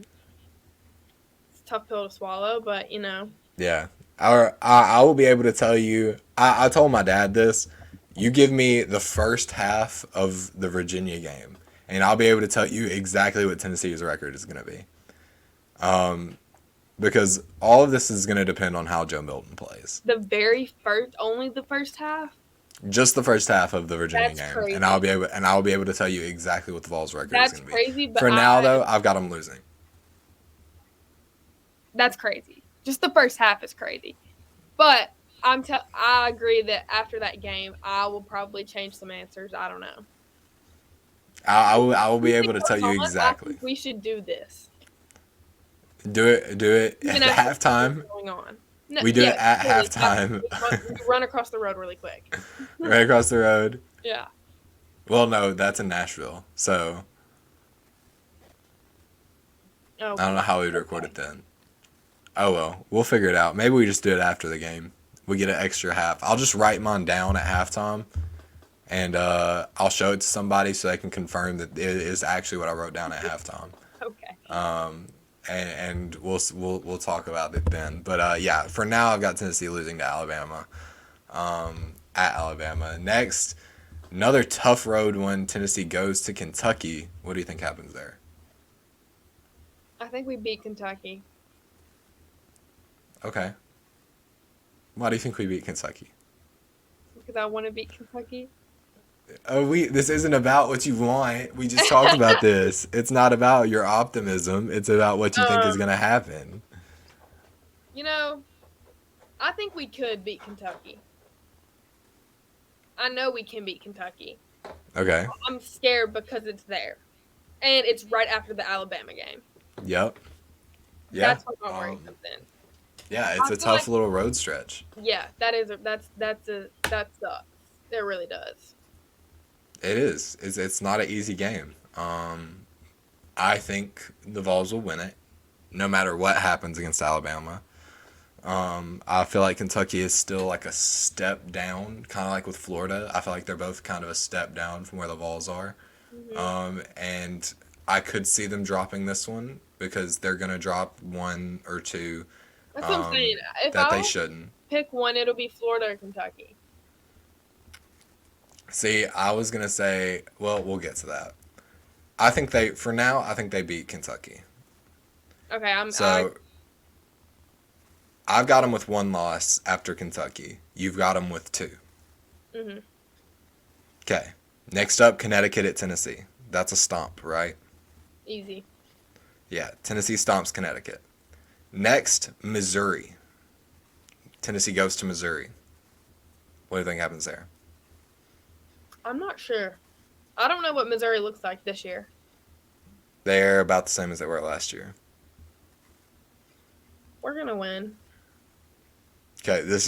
it's a tough pill to swallow, but you know. Yeah. I will be able to tell you. I told my dad this. You give me the first half of the Virginia game, and I'll be able to tell you exactly what Tennessee's record is going to be. Because all of this is going to depend on how Joe Milton plays. Only the first half? Just the first half of the Virginia game, crazy. and I'll be able to tell you exactly what the Vols' record is going to be. That's crazy, but for now, though, I've got them losing. That's crazy. Just the first half is crazy, but I agree that after that game, I will probably change some answers. I don't know. I will be able to tell you exactly. I think we should do this. Do it at halftime. Going on. No, We do it at halftime. We run across the road really quick. Right across the road. Yeah. Well, no, that's in Nashville, so Oh, I don't know how we'd record it then. Oh well, we'll figure it out. Maybe we just do it after the game. We get an extra half. I'll just write mine down at halftime, and I'll show it to somebody so they can confirm that it is actually what I wrote down at halftime. Okay. And we'll talk about it then. But yeah, for now I've got Tennessee losing to Alabama. At Alabama. Next, another tough road one. Tennessee goes to Kentucky. What do you think happens there? I think we beat Kentucky. Okay. Why do you think we beat Kentucky? Because I want to beat Kentucky. This isn't about what you want. We just talked about this. It's not about your optimism. It's about what you think is going to happen. You know, I think we could beat Kentucky. I know we can beat Kentucky. Okay. I'm scared because it's there. And it's right after the Alabama game. Yep. Yeah. That's what my worry comes in. Yeah, it's a tough little road stretch. Yeah, that sucks. It really does. It is. It's not an easy game. I think the Vols will win it, no matter what happens against Alabama. I feel like Kentucky is still like a step down, kind of like with Florida. I feel like they're both kind of a step down from where the Vols are. Hmm. And I could see them dropping this one because they're going to drop one or two That's what I'm saying. If that they I'll shouldn't. pick one, it'll be Florida or Kentucky. See, I was going to say, well, we'll get to that. I think they, for now, I think they beat Kentucky. Okay, So I've got them with one loss after Kentucky. You've got them with two. Mhm. Okay. Next up, Connecticut at Tennessee. That's a stomp, right? Easy. Yeah, Tennessee stomps Connecticut. Next, Missouri. Tennessee goes to Missouri. What do you think happens there? I'm not sure. I don't know what Missouri looks like this year. They're about the same as they were last year. We're gonna win. Okay, this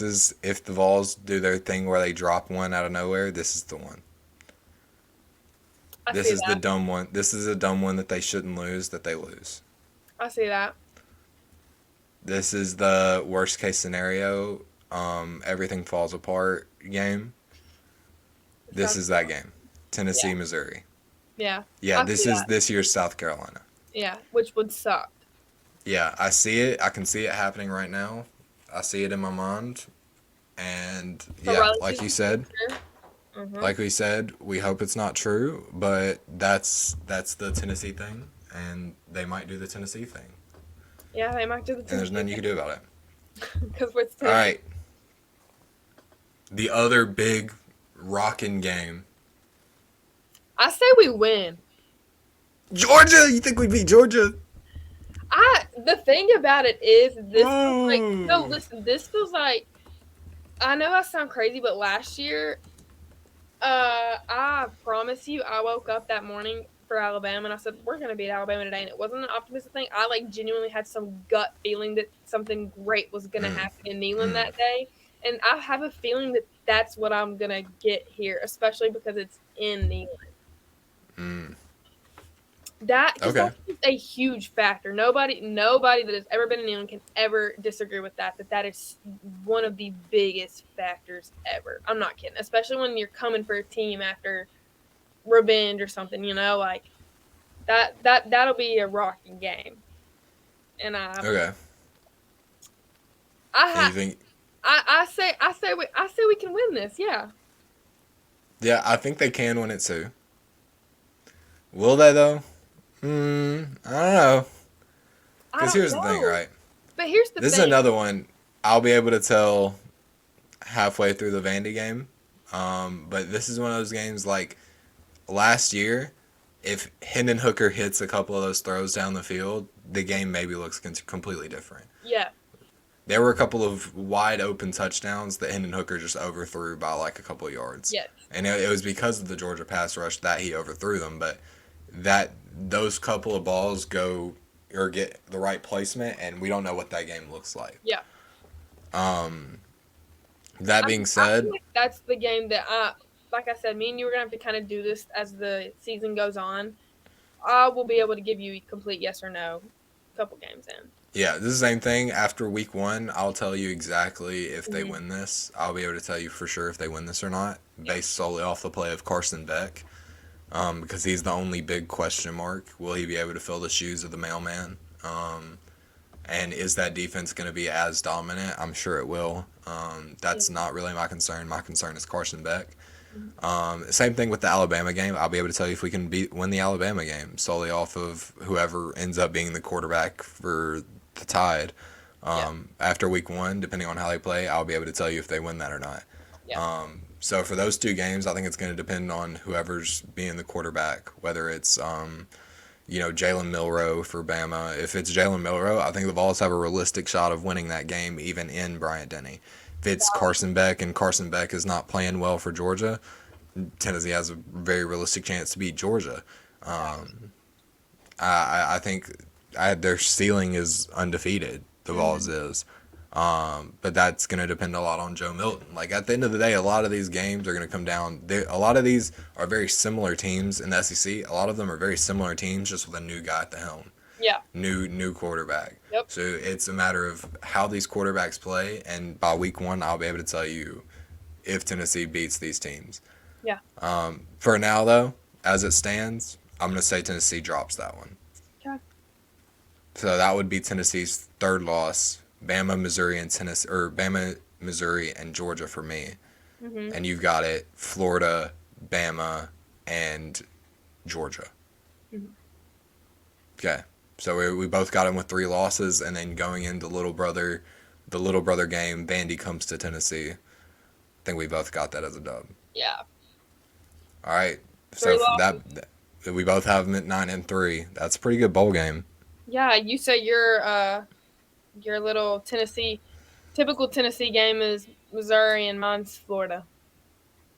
is if the Vols do their thing where they drop one out of nowhere, this is the one. I This see is the that. dumb one. This is a dumb one that they shouldn't lose that they lose. I see that. This is the worst case scenario. Everything falls apart game. This South is that game. Tennessee, Yeah. Missouri. Yeah. Yeah, I this see is that. this year's South Carolina. Yeah, which would suck. Yeah, I see it. I can see it happening right now. I see it in my mind. And So yeah, Riley, mm-hmm. like we said, we hope it's not true, but that's the Tennessee thing, and they might do the Tennessee thing, Yeah, they might do the and there's nothing you Tennessee can do about it. because we're All Tennessee. right, the other big rockin' game, I say we win. Georgia. You think we beat Georgia? The thing about it is this feels like no, Ooh. listen, this feels like I know I sound crazy, but last year, I promise you, I woke up that morning for Alabama and I said, we're gonna beat Alabama today, and it wasn't an optimistic thing. I like genuinely had some gut feeling that something great was gonna Mm, happen in Neyland mm, that day. And I have a feeling that that's what I'm gonna get here, especially because it's in Neyland. mm. Because Okay. that's just a huge factor. Nobody that has ever been in England can ever disagree with that. That is one of the biggest factors ever. I'm not kidding. Especially when you're coming for a team after revenge or something. Like that'll be a rocking game. And Okay. I And ha- you think? I say we can win this. Yeah. Yeah, I think they can win it too. Will they though? I don't know. I Because don't here's the thing, know. right? But here's the This is thing. another one I'll be able to tell halfway through the Vandy game. But this is one of those games like last year. If Hendon Hooker hits a couple of those throws down the field, the game maybe looks completely different. Yeah. There were a couple of wide open touchdowns that Hendon Hooker just overthrew by like a couple of yards. Yes. And it was because of the Georgia pass rush that he overthrew them. But those couple of balls go or get the right placement, and we don't know what that game looks like. Yeah. That being I said, feel like that's the game that like I said, me and you are gonna have to kind of do this as the season goes on. I will be able to give you a complete yes or no a couple games in. yeah, this is the same thing. After week one, I'll tell you exactly if they Mhm. win this. I'll be able to tell you for sure if they win this or not, based solely off the play of Carson Beck, because he's the only big question mark. Will he be able to fill the shoes of the mailman? And is that defense going to be as dominant? I'm sure it will. That's not really my concern. My concern is Carson Beck. Same thing with the Alabama game. I'll be able to tell you if we can win the Alabama game solely off of whoever ends up being the quarterback for the Tide. After week one, depending on how they play, I'll be able to tell you if they win that or not. Yeah. So for those two games, I think it's going to depend on whoever's being the quarterback, whether it's Jalen Milroe for Bama. If it's Jalen Milroe, I think the Vols have a realistic shot of winning that game even in Bryant-Denny. If it's Carson Beck and Carson Beck is not playing well for Georgia, Tennessee has a very realistic chance to beat Georgia. I think their ceiling is undefeated. The Vols is. But that's going to depend a lot on Joe Milton. Like, at the end of the day, a lot of these games are going to come down. A lot of these are very similar teams in the SEC. A lot of them are very similar teams, just with a new guy at the helm. Yeah. New quarterback. Yep. So it's a matter of how these quarterbacks play, and by week 1, I'll be able to tell you if Tennessee beats these teams. Yeah. For now, though, as it stands, I'm going to say Tennessee drops that one. Okay. So that would be Tennessee's third loss. Bama, Missouri, and Tennessee, or Bama, Missouri, and Georgia for me. Mhm. And you've got it Florida, Bama, and Georgia. Mhm. Okay. So we both got them with 3 losses, and then going into the little brother game, Vandy comes to Tennessee. I think we both got that as a dub. Yeah. All right. 3 So for losses. that, we both have them at 9-3. That's a pretty good bowl game. Yeah, you say your little Tennessee, typical Tennessee game is Missouri and mine's Florida.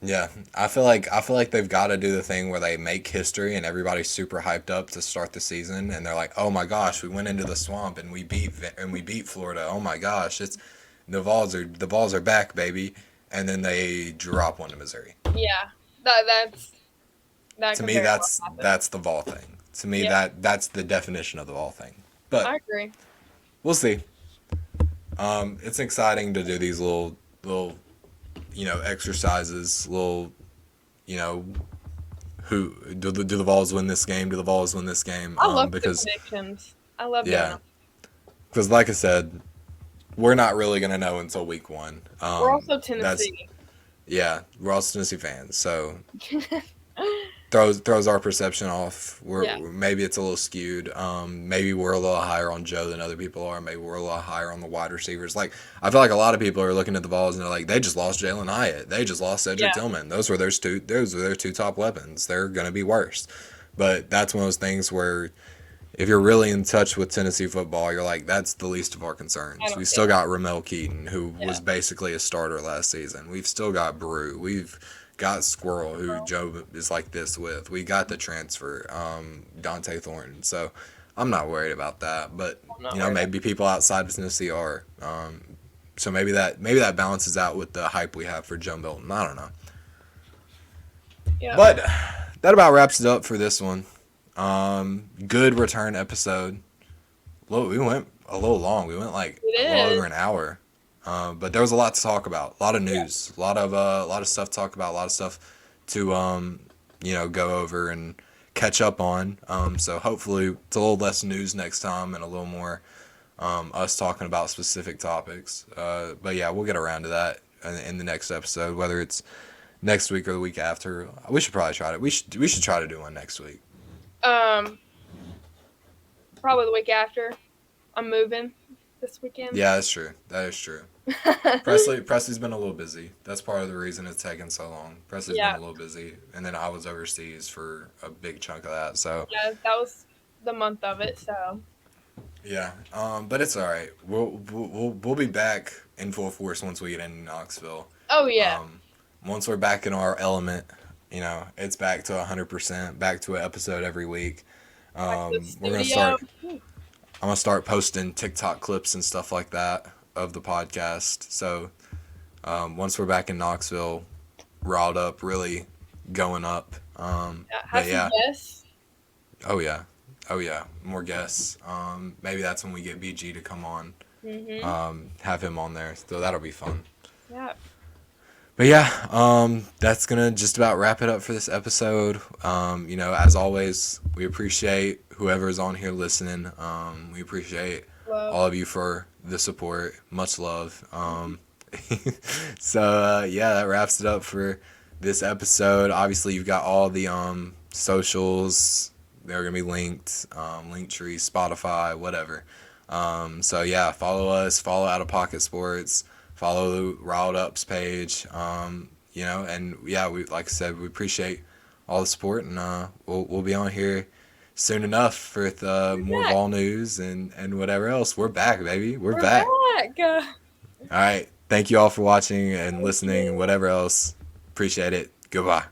Yeah, I feel like they've got to do the thing where they make history and everybody's super hyped up to start the season, and they're like, "Oh my gosh, we went into the swamp and we beat Florida. Oh my gosh, it's the Vols are back, baby!" And then they drop one to Missouri. Yeah, that To can me, very well happen. that's the Vol thing. To me, Yeah. that's the definition of the Vol thing. But I agree. we'll see. It's exciting to do these little exercises, little who do the Vols win this game? Do the Vols win this game? I love the Because predictions. I love doing them. because like I said, we're not really gonna know until week 1. We're also Tennessee. We're also Tennessee fans, so throws our perception off. Maybe it's a little skewed. Maybe we're a little higher on Joe than other people are. Maybe we're a little higher on the wide receivers. Like, I feel like a lot of people are looking at the Vols and they're like, they just lost Jalen Hyatt. They just lost Cedric Tillman. Those were their two top weapons. They're gonna be worse. But that's one of those things where if you're really in touch with Tennessee football, you're like, that's the least of our concerns. We still got Ramel Keaton, who was basically a starter last season. We've still got Brew. We've got Squirrel, who Joe is like this with. We got the transfer, Dante Thornton. So I'm not worried about that. But maybe people outside of Tennessee are. So maybe that balances out with the hype we have for Joe Milton. I don't know. Yeah. But that about wraps it up for this one. Good return episode. Look, we went a little long. We went like a little over an hour. But there was a lot to talk about. A lot of news. A lot of stuff to talk about. A lot of stuff to go over and catch up on. So hopefully it's a little less news next time and a little more us talking about specific topics. But yeah, we'll get around to that in the next episode, whether it's next week or the week after. We should probably try it. We should try to do one next week. Probably the week after. I'm moving this weekend. Yeah, that's true. That is true. Presley's been a little busy. That's part of the reason it's taken so long. Presley's been a little busy, and then I was overseas for a big chunk of that. So yeah, that was the month of it. So yeah, but it's all right. We'll be back in full force once we get into Knoxville. Oh yeah. Once we're back in our element, it's back to 100%, back to an episode every week. We're gonna start. I'm gonna start posting TikTok clips and stuff like that of the podcast. So once we're back in Knoxville, riled up, really going up. Have some guests. Oh yeah, more guests. Maybe that's when we get BG to come on. Have him on there. So that'll be fun. Yeah. But yeah, that's gonna just about wrap it up for this episode. As always, we appreciate whoever's on here listening. We appreciate all of you for the support. Much love. So that wraps it up for this episode. Obviously, you've got all the socials. They're gonna be linked. Linktree, Spotify, whatever. So yeah, follow us. Follow Out of Pocket Sports. Follow the Riled Up's page, and yeah, we like I said, we appreciate all the support, and we'll be on here soon enough with more Vol news and whatever else. We're back, baby. We're back. All right, thank you all for watching and listening and whatever else. Appreciate it. Goodbye.